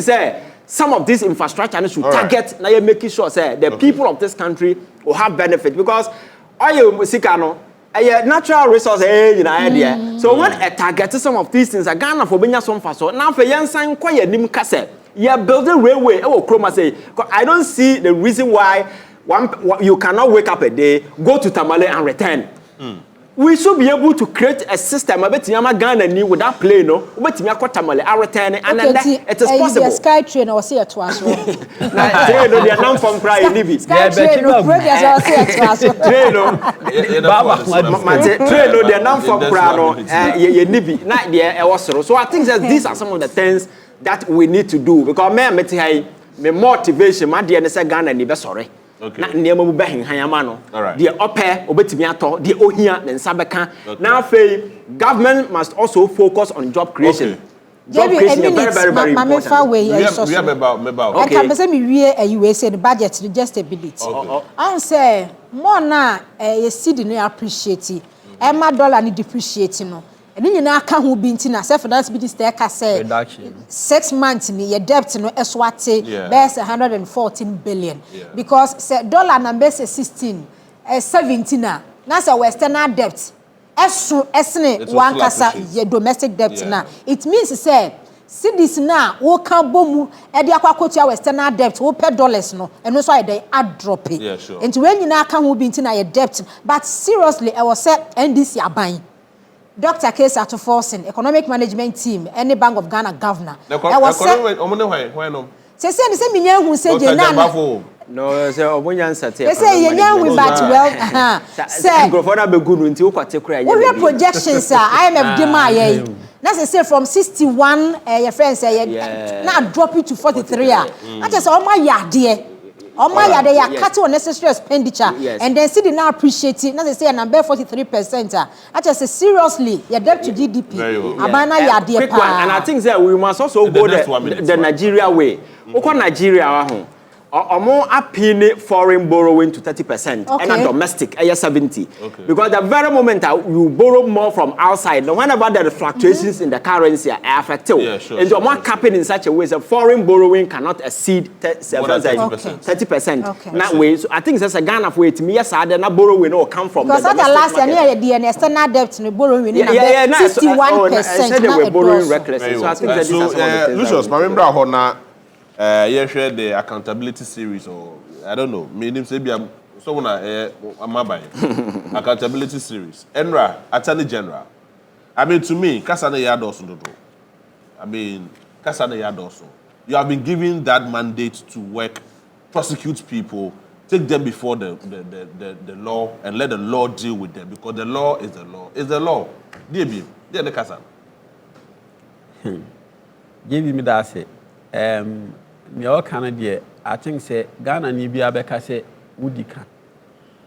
some of this infrastructure should target now making sure the people of this country will have benefit because all you Sikano natural resource idea. So when I target some of these things, Ghana for being some faso now for young sign quiet nim kase. You're building railway. I don't see the reason why you cannot wake up a day, go to Tamale and return. We should be able to create a system Ghana without plane, no? Tamale and return, and then it is possible. Sky train or see a twice. They are not from crying, Libby. Sky train, no, they are not from Prano, so I think that these are some of the things that we need to do because me motivation, my dear, Ghana, sorry. Okay. Na nneɛma mu bɛhen hanyama no. All right. The ɔpɛ obetumi atɔ, the ohia ne nsa bɛka. Now government must also focus on job creation. Okay. Job creation is very important. We have about okay. I can say me we say the budget just a bit. I say more na you see the appreciate it. Emma dollar ni depreciate no. And then you na ka ho bi nti na self finance minister ka say 6 months ni your debt no eswate base 114 billion because say dollar na base 16 17 na say western debt esne one kasa your domestic debt na it means say cities na wo kan bomu e de akwakotua western debt wo pay dollars no eno so dey add drop it nti when you na ka ho bi nti na your debt but seriously I was say NDC aban Dr. Kesa to forcing economic management team any Bank of Ghana governor I was say why no say minya hu say dey na no say obonya nsate say yenya we but well say microphone be good nti wo kwate kura nya we projections IMF dey ma ye na say from 61 your friends say na drop it to 43 I just all my yade ya cut unnecessary expenditure and then see the now appreciate it. Now they say number 43%. I just say seriously, your debt to GDP. Abana ya dear pa. And I think that we must also go the Nigeria way. Oko Nigeria more appealing foreign borrowing to 30% and domestic 70. Because the very moment you borrow more from outside, no whenever there are fluctuations in the currency are affected. And you're more capping in such a way that foreign borrowing cannot exceed 30%. That way, so I think that's a Ghana for it. Me, yes, I did not borrowing or come from because the last year the external debt no borrowing 61%. I said they were borrowing recklessly. So I think that so Lucius, remember how you share the accountability series or I don't know. Me name say be someone accountability series. Enra, Attorney General. I mean to me, Kasane Yadoso do. I mean, Kasane Yadoso. You have been given that mandate to work, prosecute people, take them before the law and let the law deal with them because the law is the law. Is the law. Dear the Kasan. Give me that say. Me all Canada, I think say Ghana ni bia beka say wudika.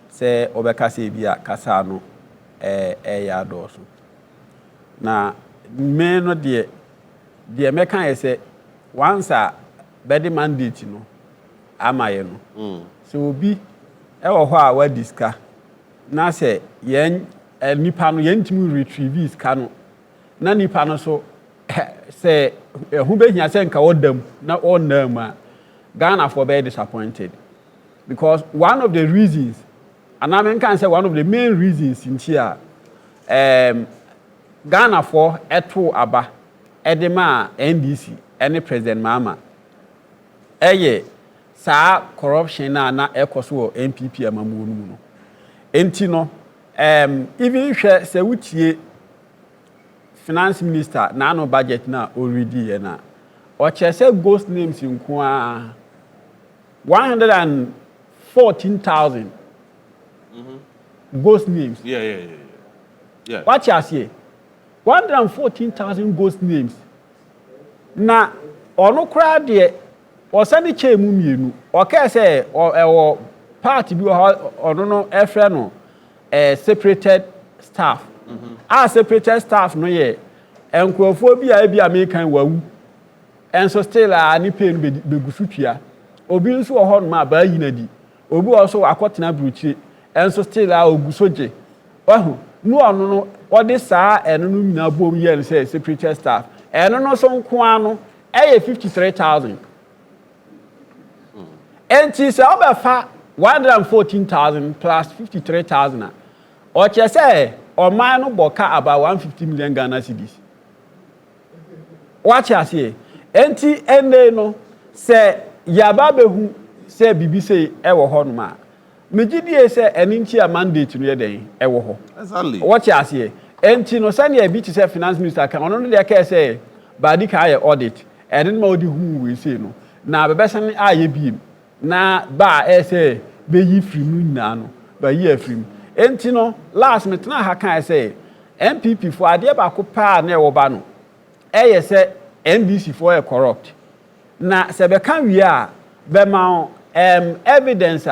Say obeka say bia kasano ya doso. Na me no de meka say once a bedi mandate no amaye no. So obi e wo ho a wa diska na say yen nipa no yentimi retrieve iska no na nipa no so say who be here say nka wodam na onam Ghana for be disappointed because one of the reasons and I can say one of the main reasons in here Ghana for eto aba edema NDC any president mama sa corruption na ekoso MPP amamu no enti no even hwe say wutie finance minister na no budget na already na o say ghost names in 114,000 ghost names yeah what you say 114,000 ghost names na ono kra de o sani chemu mienu o ka say o party bi ono no efre no separated staff separated staff no ye enkrofo bi a mekan wawu enso still ni pain begusutua obi nso wo ho no ma ba yinadi obi also akotena bruchie enso still ogusoje wahu no ono no ode saa eno no nyina bom ye say separated staff eno no so nko ano 53,000 enti se obefa 114,000 plus 53,000 o say or man no boka about 150 million Ghana cedis. Watch us here. Enti ene no say yaba behu say bibi say ewo ho no ma. Megidie say eninchi a mandate no ye den ewo ho. Exactly. Watch us here. Enti no say na bi to say finance minister kan ono no dey ka say badi ka ye audit. Eden ma odi hu we say no. Na bebesan aye biem. Na ba say be yi free mu nyina no. Ba yi afrim. Enti no last minute na ha kan say MPP for ade ba ko pa na e wo ba no say NDC for corrupt na se be kan wi a be ma evidence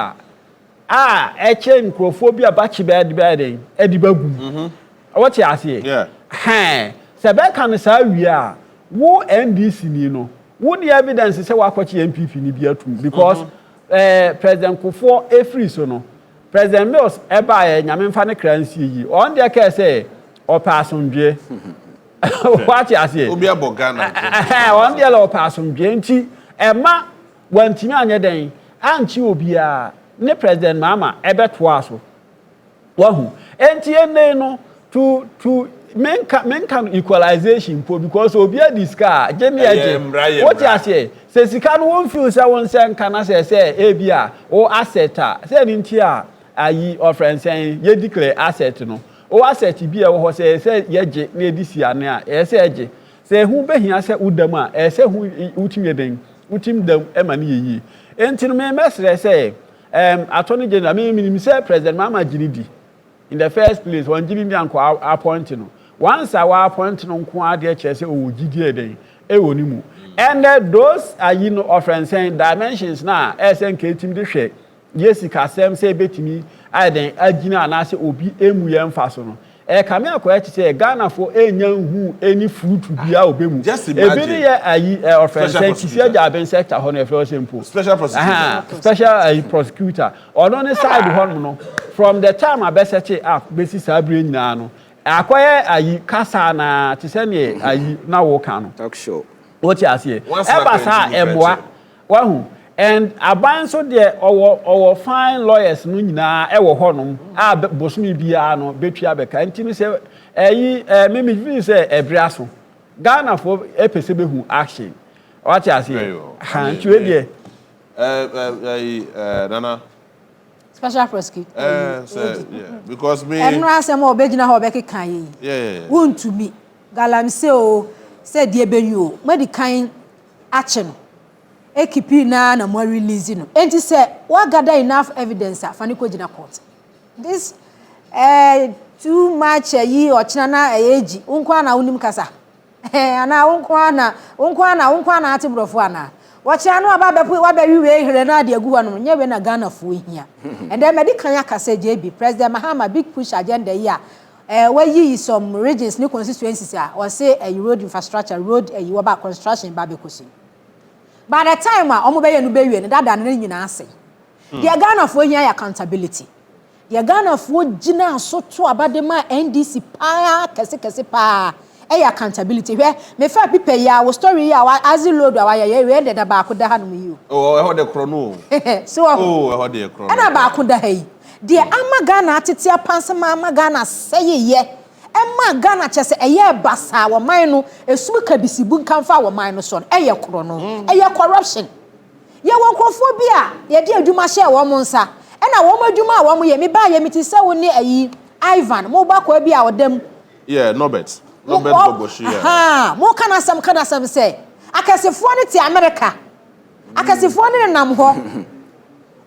eche nkrofobia bachi bed edibagu what you say yeah se be kan sa wi a wo NDC ni no wo the evidence say wa kwachi MPP ni bi atum because President Kufo efri so no President Mills eba nyame mfa ne kransi yi on dey care say opasondwe what you say obi abogana on dey la opasondwe nti ema wantimi anye den anchi obi a ne President Mama ebeto aso wahu enti ene no to menkan equalization po because obi a disca jemi aje what you say se sika no won feel say won say kana say e bia o asset a say nti a ayi offense ye declare asset no o asset bi e wo ho say ye je na edisi ane a say eje say hu behia say udam a say hu utimi den utim dam e ma ne yi enti no me mesre say attorney general me say President Mama Jinidi in the first place when Jinidi anko appoint no once our appoint no nko ade che say o gidi eden e woni mu and those are you know offense dimensions na SNK team de hwe yesika sem say betimi aden agina na say obi emu ye mfa so no kame akoya ti say Ghana for enya hu any fruit bia obemu ebi ni ye ayi offense ti say ja ben sector ho na e simple special prosecutor special prosecutor ono ne side ho no from the time abesete up besi sabre nyina no akoye ayi kasa na ti say ne ayi na wo ka no talk show what you say eba sa eboa wahu and aban so there our fine lawyers no nyina e wo honom a bosumi bia no betwa beka ntimi say me feel say ebria so Ghana for epese behu action what you say han tue there Nana special prosecutor yeah because me no asem obegina ho bekekan yi yeah wontumi galamse o say die benyu medican action ekipi na mo release no enti say wa gather enough evidence afani ko gina court this too much yi ochina na eji unkwa na unim kasa ana unkwa na atibrofo ana wochia no ababepu wabawiwe here na de agu hanu nye we na Ghana fo hia and then medical yakasa JB President Mahama big push agenda here where yi some regions ni constituencies or say a road infrastructure road a you about construction babekosi by the time omo be ye no be wie ne dada ne nyina ase the Ghana fo hia accountability the Ghana fo gina so to abadema NDC pa kese pa accountability where me fa pipe ya wo story ya wa aziload wa ya we de da ba ko da hanu yi oh e ho de krono so oh e ho de krono ana ba ko da hayi de ama Ghana atete apansama ama Ghana seyeye ema Ghana chese eye basa wo man no esum kabisibu nkamfa wo man no so eye krono eye corruption ye won krofo bia ye de aduma hye wo mo nsa ena wo maduma wo mo ye me ba ye meti se wo ne ayi Ivan mo ba ko bia odam yeah Norbert Boboshi mo kana sam say akasefo ne ti America akasefo ne nam ho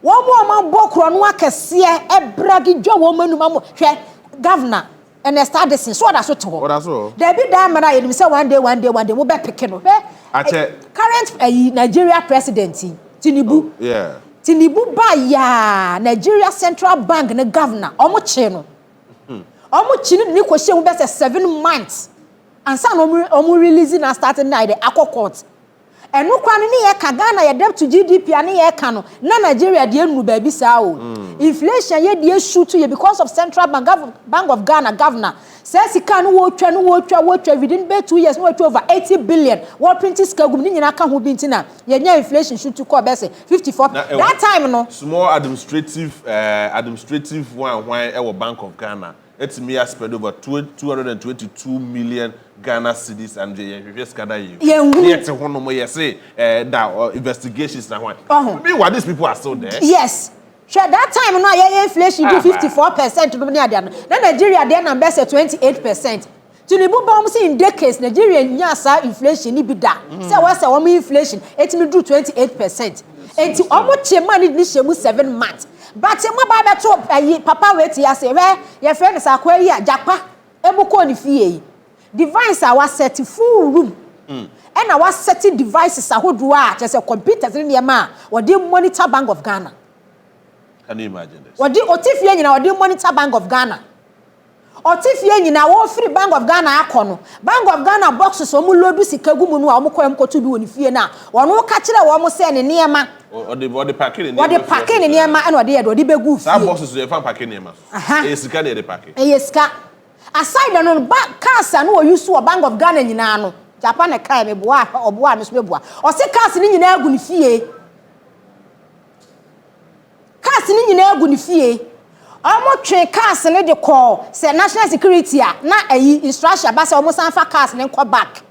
wo mo ma bokro no akase e bragi dwa wo manuma mo hwe governor and start this so that so to there be that man I say one day mo be pick no current Nigeria president Tinubu yeah Tinubu ba ya Nigeria Central Bank ne governor omo che no omo chi ni ko she mo be 7 months and san omo release na starting na the court enu kwan ni ye ka Ghana ye debt to GDP ani ye ka no na Nigeria de enu ba bi sa o inflation ye de shoot ye because of Central Bank of Ghana governor says he can wo twa within 2 years no twa over 80 billion what print skagum ni nyina ka ho bi ntina ye nya inflation shoot to ko be say 54 that time no small administrative one e wo Bank of Ghana it's me spread over 222 million Ghana cedis and the scatter you. Yet one more you say that investigations now one. Maybe why these people are still there. Yes. Sure, that time now your inflation do 54% to Nigeria then number say 28%. Tinubu bomb say in decades Nigeria nyasa inflation ni bi da. Say what say one inflation it me do 28%. Enti omo chema ni shemu 7 months. But mo ba beto papa wait ya say your friend is akwa yi ajapa ebuko ni fie device our set full room and our setting devices ahodo a just computers ni ma we dey monitor Bank of Ghana Can you imagine this? Wadi otifie nyina wadi monitor Bank of Ghana. Otifie nyina wo free Bank of Ghana akono. Bank of Ghana boxes omu lodu sika gu mu no a omu koyam kotu bi woni fie na. Wono ka kire wo mo se ne niema. Odi packing ne niema. Odi packing ne niema and odi odi begu fie. Some boxes dey fan packing niema. E sika dey packing. E sika. Aside no cars na wo use wo Bank of Ghana nyina no. Japan e kai me boa oboa me so me boa. O se cars ni nyina agu ni fie. Cars ni nyina agu ni fie. Omo twe cars ne de call say national security a na ayi instruction ba say omo san fa cars ne nko back.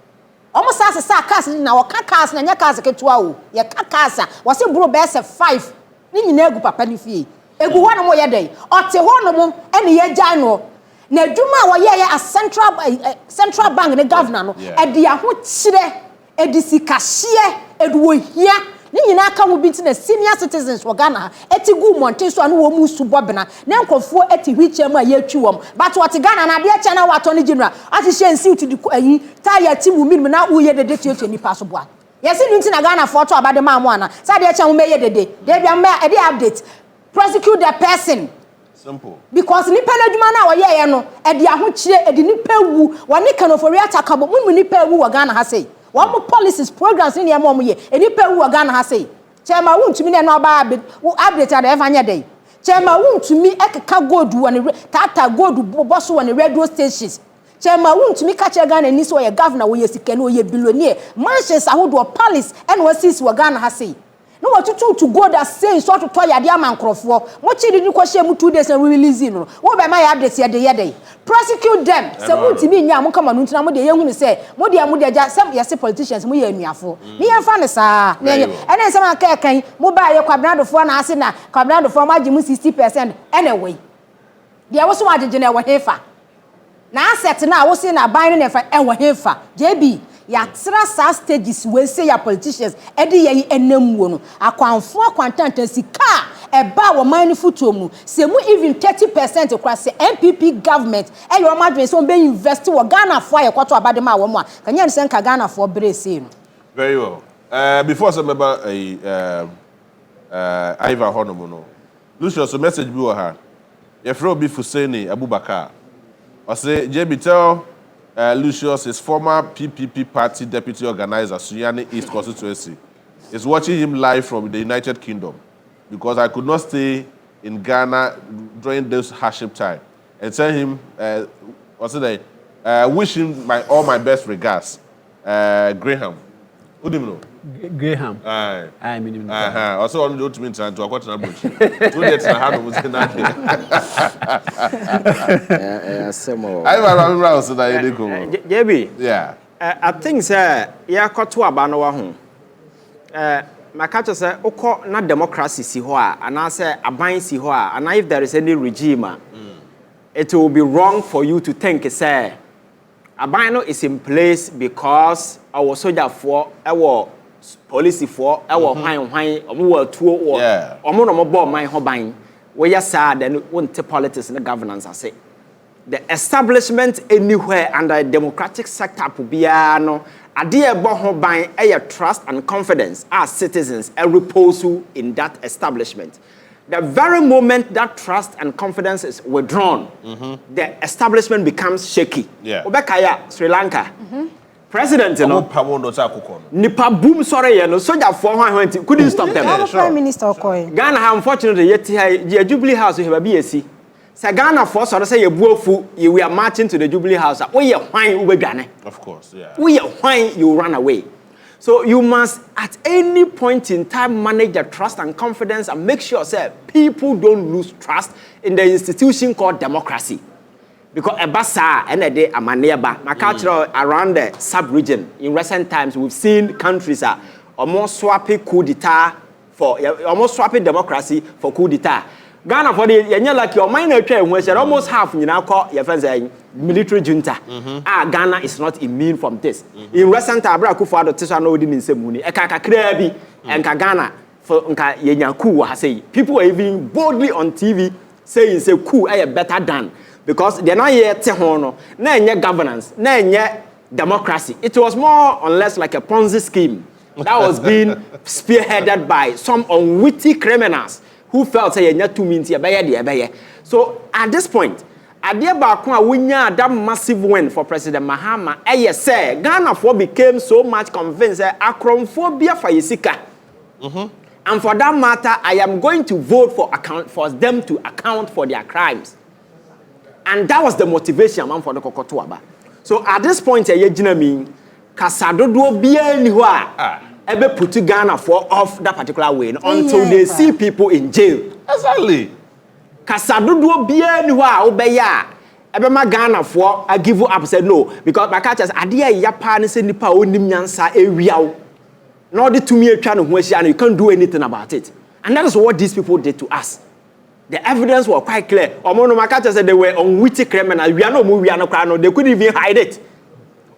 Omo sa cars na wo ka cars na nya cars ketua o. Ye ka cars a wo se bro be say 5 ni nyina agu papa ni fie. Egu ho no mo ye den. O te ho no mo ene ye gyan no. Na dwuma wo ye a central bank ne governor no e de aho kire e de sikahye e de wo hia ni nyina ka ho binti na senior citizens wo Ghana eti gu monte so anu wo mu su bobena na nkofo eti hwiche mu a ye twi wom but what Ghana na de eche na wato ni general ati she nsi to di ayi tire ti mu min na wo ye dede tietie nipa so boa yesi nti na Ghana for to abade ma mo ana sa de eche mo me ye dede de bia me e de update prosecute the person. Simple. Because nipa na dwuma na wo ye no e de aho kire e de nipa wu woni kanofori atakabo mu nipa wu wo Ghana ha sei wo mo policies programs ni e mo ye e nipa wu wo Ghana ha sei chema wuntumi na no ba update ada evanya dey chema wuntumi ekeka gold woni tata gold boss woni radio stations chema wuntumi ka che Ghana ni so ye governor wo ye sika no ye billionaire mansions ahodo palace and wasis wo Ghana ha sei no what to go that say so to toya dia mankrofo mo chiri ni ko hye mu 2 days and release no wo be my update ye dey prosecute them se wuntimi nya mo kama no ntina mo de ye hunu se mo de ja some yes politicians mo ye anuafo ni ye fa ne saa na ye ene se ma ka kan mo ba ye kwabnadofo na ase na kwabnadofo ma gi mu 60% anyway de wo so ma agege na wo hefa na asset na wo se na ban ne fa e wo hefa JB ya tra sa stages we say ya politicians e de ye enamwo no akwanfo akwantantan sika e ba wo man futuo mu se mu even 30% across the MPP government e yo madwen so be invest wo Ghana for ye kwato abade ma wo mu a kanya ne senka Ghana for brese no. Very well. Before some member Iva Honomo no. Lucius message bi wo ha. Ye fro bi Fuseni Abubakar. I say JB tell Lucius, his former PPP party deputy organizer, Sunyani East constituency, is watching him live from the United Kingdom because I could not stay in Ghana during this hardship time. And tell him, wish him all my best regards. Graham. Who do you know? Graham. I mean, also on the ultimate time to acquire an bush. 2 days and a half was in that. JB. Yeah. I think sir, ya koto aba no wa ho. Maka say ukọ na democracy si ho a ana say aban si ho a ana if there is any regime it will be wrong for you to think say aban no is in place because our soldier for our police for our hwan omo wa tuo omo no mo bo man ho ban we ya sa then won't politics and governance ase the establishment anywhere under a democratic setup bia no ade e bo ho ban e trust and confidence as citizens a repose in that establishment. The very moment that trust and confidence is withdrawn, the establishment becomes shaky. Obekaya, Sri Lanka. President, you know, Nipa boom sorry, you know, soldier for couldn't stop them. Prime Minister Ghana, unfortunately, yet the Jubilee House, you have a BSc. Say Ghana force or say you buofu, we are marching to the Jubilee House. We are fine, we Ghana. Of course, yeah. We are fine, you run away. So you must, at any point in time, manage the trust and confidence and make sure that people don't lose trust in the institution called democracy. Because Ebasa and a day amaneba, my culture around the sub-region. In recent times, we've seen countries are almost swapping coup d'etat for almost swapping democracy for coup d'etat. Ghana for the like your minor train when almost half you know call your friends military junta. Ghana is not immune from this. In recent time, Abraham Kufuor to no din in Semuni. Ekaka krebi and Ghana for nka yenyaku ha say. People are even boldly on TV saying say coup are better than because they're not yet tehono. Na nye governance, na nye democracy. It was more or less like a Ponzi scheme that was being spearheaded by some unwitty criminals who felt say you too mean to so at this point, Adia Bakwa winya that massive win for President Mahama. Say Ghana for became so much convinced that acrophobia for Yesika. And for that matter, I am going to vote for them to account for their crimes. And that was the motivation for the Kokotuaba. So at this point, Kasadodo bia ni ho a ebe put Ghana for off that particular way until they see people in jail. Exactly. Kasadodo bia ni ho a obeya ebe ma Ghana for I give up said no because my catchers ade ya pa ne se nipa onim nyansa ewiawo. No the to me atwa no ho ahia and you can't do anything about it. And that is what these people did to us. The evidence was quite clear. Omono Makata said they were unwitting criminals. We are no crime. They couldn't even hide it.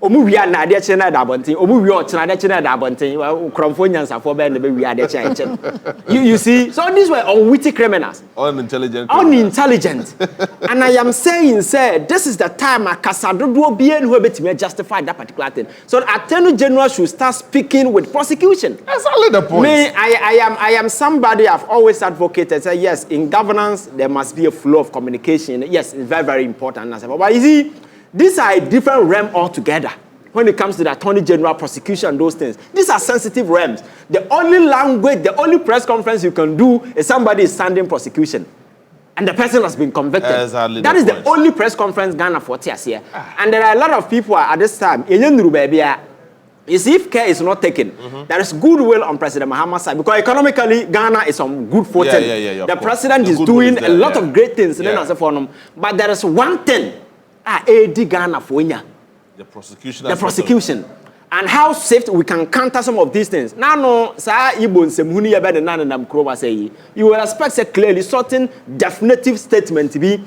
We are not there China Dabonting. We are China Dabonting. Cromphonians are for Ben. We are there. You see, so these were unwitting criminals. Unintelligent. And I am saying, sir, this is the time a Casado do be and who may justify that particular thing. So Attorney General should start speaking with prosecution. That's only the point. I am somebody I've always advocated. Say yes, in governance there must be a flow of communication. Yes, it's very, very important. But you see, these are a different realm altogether when it comes to the Attorney General prosecution, those things. These are sensitive realms. The only language, the only press conference you can do is somebody is standing prosecution. And the person has been convicted. That is the only press conference Ghana for tears here. And there are a lot of people at this time, you see, if care is not taken, there is goodwill on President Mahama's side because economically, Ghana is on good footing. The president is doing a lot of great things. But there is one thing. Ghana for the prosecution. The prosecution. And how safe we can counter some of these things. Now, no, sir, you will expect clearly certain definitive statement to be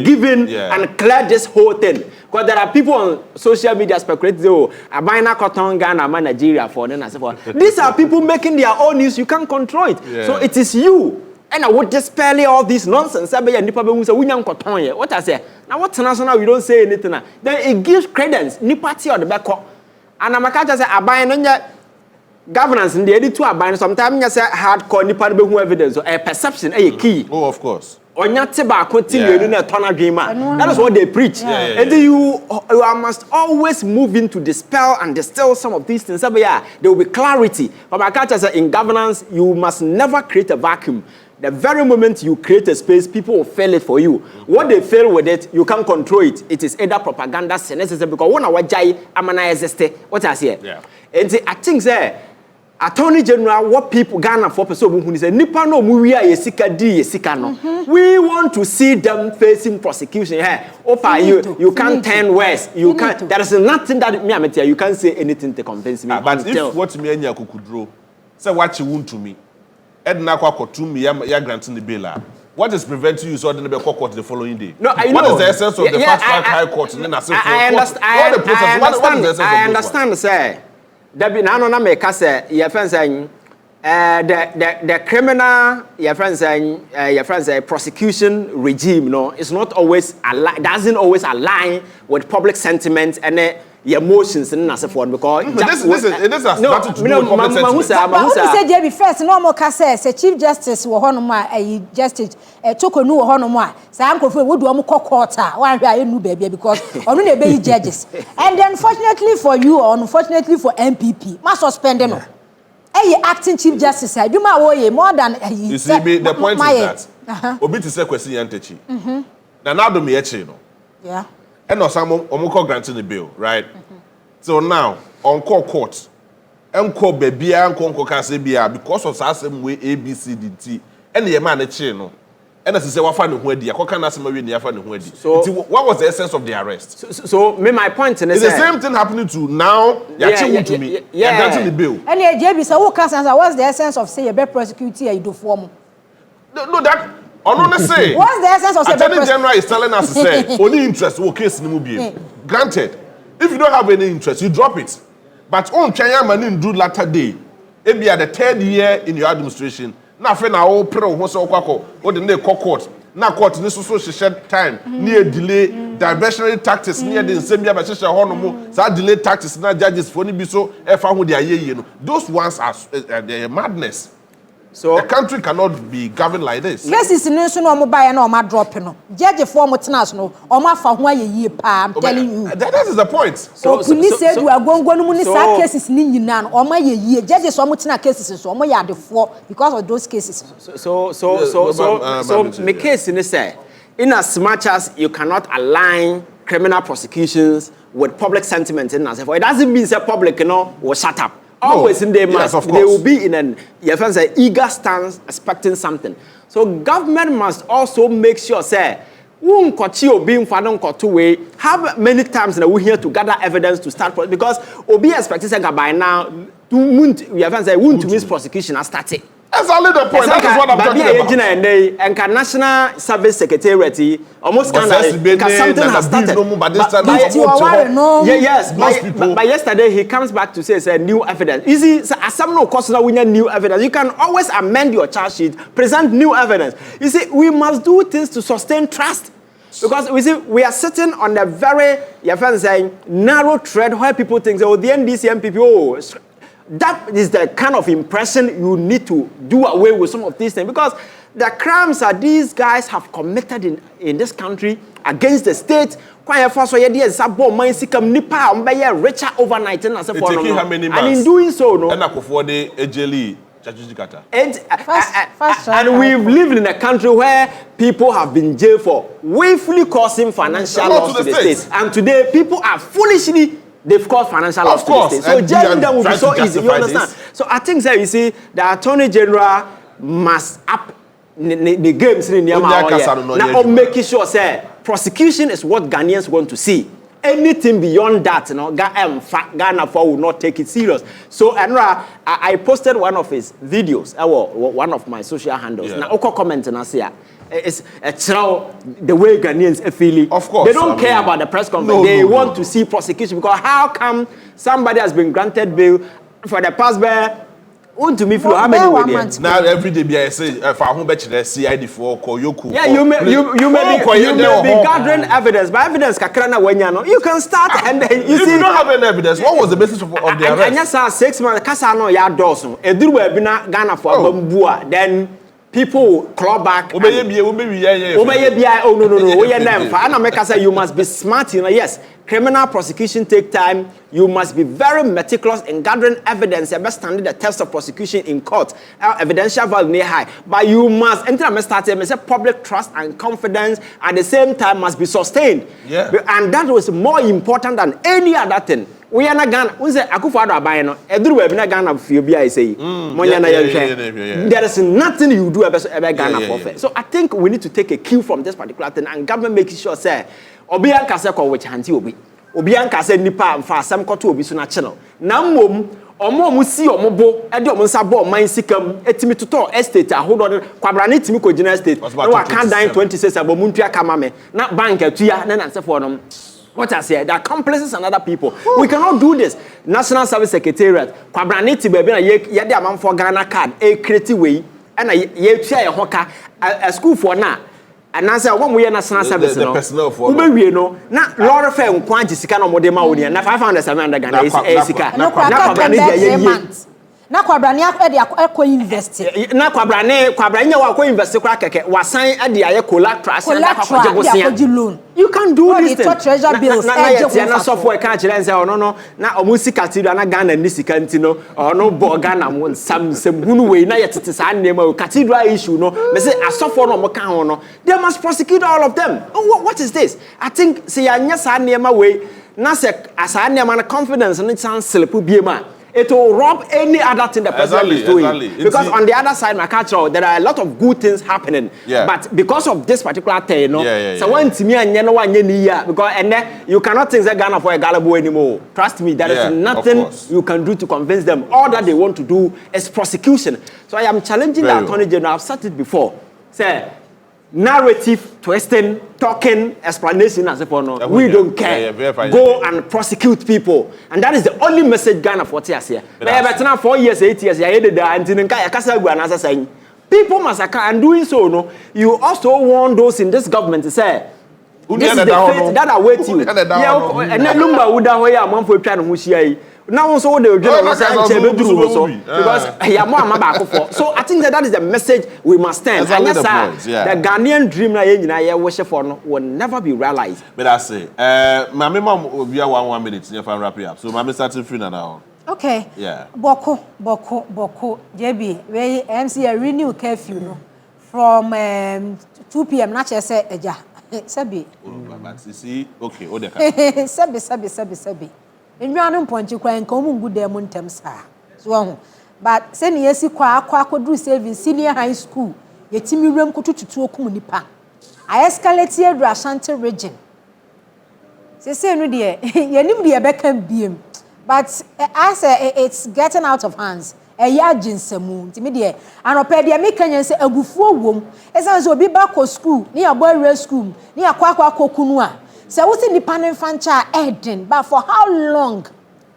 given and clear this whole thing. Because there are people on social media speculating, oh, I buy na cotton Ghana, I'm Nigeria for them and so forth. These are people making their own news. You can't control it. So it is you. And I would dispel all this nonsense. What I say? Now, what's national? We don't say anything. Then it gives credence. Nipati or the back. And I'm a catcher say, I buy governance in the editor. I buy sometimes you say hardcore nipa evidence or a perception, a key. Oh, of course. Or not continue in a ton of dream. That is what they preach. And you must always move in to dispel and distill some of these things. There will be clarity. But my catcher say, in governance, you must never create a vacuum. The very moment you create a space, people will fail it for you. What they fail with it, you can't control it. It is either propaganda, cynicism, because one hour jai, amana existe. What I say? And I think say, Attorney General, what people Ghana for person who say, Nipa no muria yesika di yesika no. We want to see them facing prosecution. Hey, Opa, you can't turn west. You can't. There is nothing that me am you can't say anything to convince me. But if what me and Yakukudro say what you want to me. Edna Kwakotum, ya granting the bill. What is preventing you so the court the following day? No, I know. What is the essence of the fast track high court? I understand, sir. Debbie, now no make us your friends saying the criminal your friends say prosecution regime no is not always doesn't always align with public sentiment and your emotions and as for because this is nothing to do with public sentiment. But who said JB first no more can say Chief Justice wo hono ma justice tokonu wo hono ma say ankofo we do am court wan hwe aye nu baby because onu na be judges and then fortunately for you or unfortunately for MPP ma suspend no acting Chief Justice aduma wo ye more than you see me the point is that obi to say kwesi yantechi na now do me echi no and some omoko granting the bill, right? So now on court, enko baby enko kasebia because of same way ABCDT and the man no. And as say wafa no ho adi akoka na asema we ni afa no ho adi. So what was the essence of the arrest? So my point is the same thing happening to now to me. Granting the bill. And JB so who can answer what's the essence of say you be prosecute here you do form? No that say, what's the essence of Attorney General is telling us to say only interest will case in granted. If you don't have any interest, you drop it. But on China man do latter day. It be at the 3rd year in your administration. Now friend I all pro who so what the court. Now court this so share time near delay diversionary tactics near the same year by share hono so delay tactics na judges for ni bi so e fa ho dia ye no. Those ones are madness. So a country cannot be governed like this. Cases no so no buy na o ma drop no. Judge for mo tenas no, o ma fa ho aye pa, I'm telling you. That is the point. So kuni say do agongo no mu ni sa cases ni nyina no, o ma ye. Judges so mo tena cases so o mo ya defo because of those cases. So my case in say, in as much as you cannot align criminal prosecutions with public sentiment in as it doesn't mean that public will shut up. Always in they will be in an eager stance expecting something. So government must also make sure say have many times that we here to gather evidence to start because obi expecting say by now won't miss prosecution has started. Exactly the point. That is what I'm talking about. And National Service Secretariat almost because something has started. But yesterday he comes back to say it's a new evidence. You see, as some no cause now we need new evidence. You can always amend your charge sheet, present new evidence. You see, we must do things to sustain trust. Because we are sitting on a very narrow thread where people think, oh, the NDC MPP, that is the kind of impression you need to do away with some of these things. Because the crimes that these guys have committed in this country against the state, richer overnight. And in doing so, and we've lived in a country where people have been jailed for willfully causing financial loss to the state. And today, people are foolishly they've caused financial loss to the state. So jailing them will be so easy. You understand? This. So I think that you see, the Attorney General must up the games in now making sure say prosecution is what Ghanaians want to see. Anything beyond that, Ghana will not take it serious. So, Enra, I posted one of his videos, one of my social handles. Now, Oko comment and I say, it's the way Ghanaians feel. Of course. They don't care about the press conference. They want to see prosecution because how come somebody has been granted bail for the past bear? To me, how many now every day I say if I bet CID for Koyoku. Yeah, you may be gathering evidence, but evidence you can start and then you see. You don't have any evidence. What was the basis of the arrest? And yes, 6 months. Kasano ya doso. Eduru ebina Ghana for bambua. Then people claw back. Oh no. You must be smart. Yes, criminal prosecution take time. You must be very meticulous in gathering evidence. You must stand the test of prosecution in court. Evidential value high, but you must enter a public trust and confidence at the same time must be sustained. Yeah. And that was more important than any other thing. We are not Ghana. We say Akufo-Addo abayeno. Eduru we na Ghana fiobi I say. There is nothing you do about Ghana for. So I think we need to take a cue from this particular thing and government making sure say obi an kase ko which hanti obi. Obi an kase nipa mfa asem koto obi so na channel. Na mmom omo si omobo e de omo nsa bo man sikam etimi toto estate ahodo kwabrane timi ko gina estate. Na wa kan dan 26 abomuntu aka mame. Na bank atua na nansefo no. What I say, there are accomplices and other people. We cannot do this. National Service Secretariat, Kwabraniti baby, ye de amount for Ghana card, a creative way, and ye share a hoka, a school for now. And answer one way National Service. The personnel for we know, not Laura Fair, Quantisicano Modema, and 500 Ghana is Asica. Na kwabrania e de akọ invest na kwabrania wa akọ invest kwa keke wasan e de aye collateral na akọ loan. You can do this thing. Treasure bills na software ka kire nse no na omusika tiru na Ghana ni sika ntino ono bo Ghana mo sam hunu we na yetete sa nema o cathedral issue no me say asofo no mo ka ho no they must prosecute all of them. What is this? I think say anya sa nema we na say asa nema na confidence no chance slip biema. It will rob any other thing the president is doing. Exactly. Because on the other side, my culture, there are a lot of good things happening. Yeah. But because of this particular thing, you know, so when to me and because and then you cannot think that Ghana for a gullible anymore. Trust me, there is nothing you can do to convince them. All that they want to do is prosecution. So I am challenging the Attorney General. I've said it before. Say, narrative twisting, talking, explanation as if no, we don't care. Go and prosecute people, and that is the only message Ghana for tears here. But now 4 years, 8 years, people massacre and doing so. No, you also want those in this government to say, This is the fate that await you. Yeah, and then Lumba would have a month for trying to see. Now also the because so I think that is the message we must stand. Exactly the Ghanaian dream will never be realized. But I say, my mom will be 1 minute if I wrap it up. So my starting free now. Okay. Yeah. Boko. JB, we MC a renew curfew no from 2 p.m. Not just say eja. Sabi. But you see, okay, Sabi. Enwanu ponchi kwa nka omu ngude mu ntem saa. So ho. But say ne yesi kwa akwadru saving senior high school, yetimi wrem kutututu okum nipa. I escalate edu Ashanti region. Say no de yenim de beka biem. But I say it's getting out of hands. Ya jinsemu ntimi de anope de me kanya say agufuo wom. Esa so obi ba ko school, ni aboy school, ni akwa kokunu a. So what's in the panel fancha Eden, but for how long?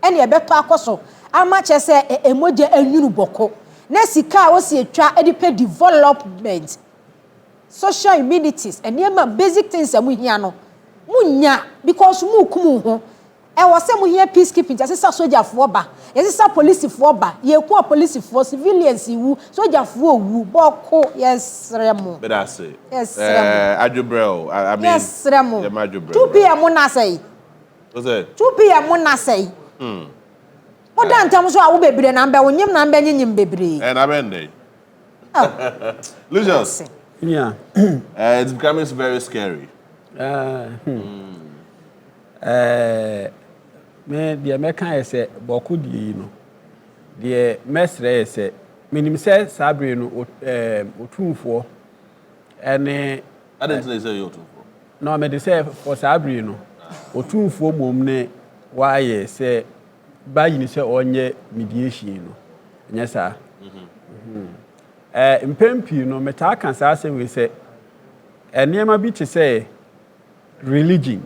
Any a better akoso. How much I say a emoji and uniboko. Nesika was a try educate development, social amenities, and near basic things and we no. Munya because mukumu. I was saying here peacekeeping, as a soldier for ba, as a police for ba, ye poor police for civilians, you soldier for woo, boko, yes, Remo. But I say, yes, Adjubrel, I mean, yes, Remo. 2 p.m. Mona say. What's that? 2 p.m. Mona say. What done terms I will be the number when you number in baby. And I'm ending. Lucius. Yeah. It's becoming very scary. Me the American say boku di no the mesre say minim say sabre no otumfo ene I didn't say you otumfo no me dey say for sabre no otumfo mom ne why say bayi ni say onye mediation no nya sa mpempi no meta kan sa say we say enema bi te say religion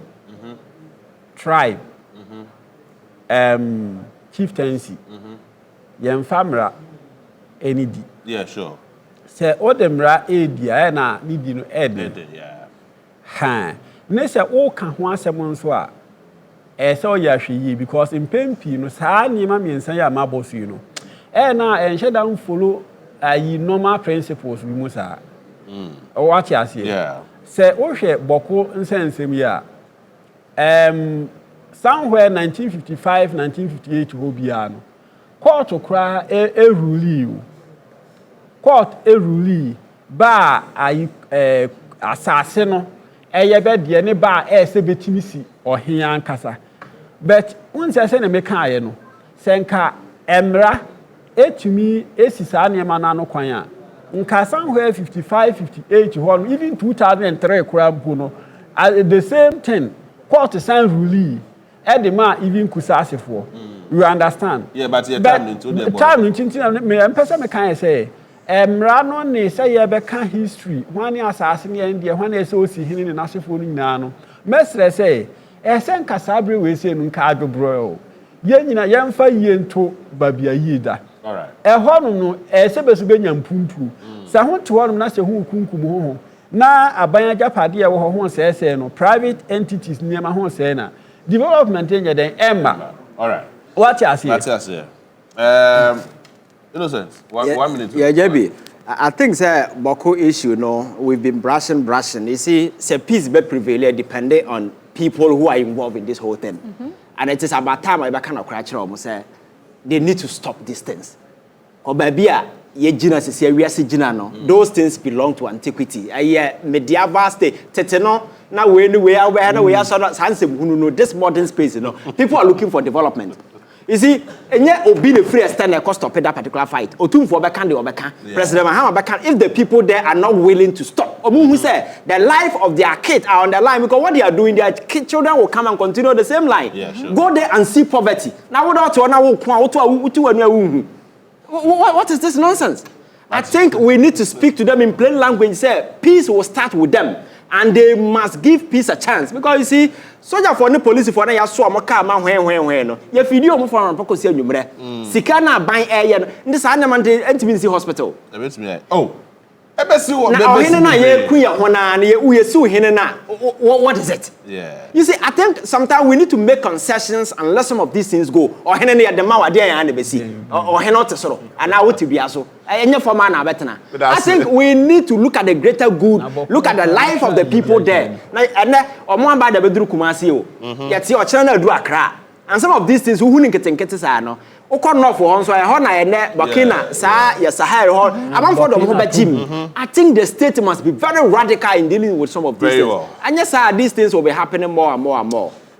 tribe, chieftaincy, famra, any di. Yeah, sure. Say Odemra Edia na nidi no Ed. Yeah. Ha. Nese o kan ho asem nso a so ya hwe because in pempi no saa niema miensa ya mabosu no. Na enhye dan follow ayi normal principles bi mu saa. What you say? Yeah. Say o hwe boko nsensem ya somewhere 1955 1958 hobiano court okra rule ba ayi asase no be de ne ba se betimi si ohia ankasa but unse se ne meka aye no senka emra etumi esisa ne ma na no kwan a nka somewhere 55 58 ho even 2003 kura mpo no at the same thing court sign ruling edema even kusasefo you understand yeah but your time into the time into me person me kan say emra no ne say ye be kan history hwan asase ne ndie hwan e say osi hini ne nasefo no nyina no mesre say esen kasabre we say nka adwobro ye nyina ye mfa yie nto babia yida all right ho no se besu benya mpumpu sa ho to ho na se ho kunkum ho na abanya japade ye wo ho sese no private entities niema ho se na development in den emma all right what you say innocent 1 minute yeah JB I think say boko issue no we've been brushing you see say peace be prevail depending on people who are involved in this whole thing and it is about time I kind of crash almost say they need to stop this things ko babia ye gina se we gina no those things belong to antiquity medieval state tete no na we we are sansem hunu no this modern space you know people are looking for development you see enye obi the free stand e cost stop that particular fight otumfo be kan de obeka president Mahama be kan if the people there are not willing to stop omu say the life of their kids are on the line because what they are doing their children will come and continue the same line go there and see poverty now without na wo kwa utu anu awu what is this nonsense? I think we need to speak to them in plain language. Say peace will start with them, and they must give peace a chance because you see, soldier for the police for na yaso amaka ma hwen no. Ye video mo for poko si anwumre. Sika na ban eye no. Ndi sa na man ntimi si hospital. Oh. What is it? Yeah. You see, I think sometimes we need to make concessions and let some of these things go. Or I think we need to look at the greater good, look at the life of the people there. And some of these things who I think the state must be very radical in dealing with some of these things. And yes, these things will be happening more and more and more.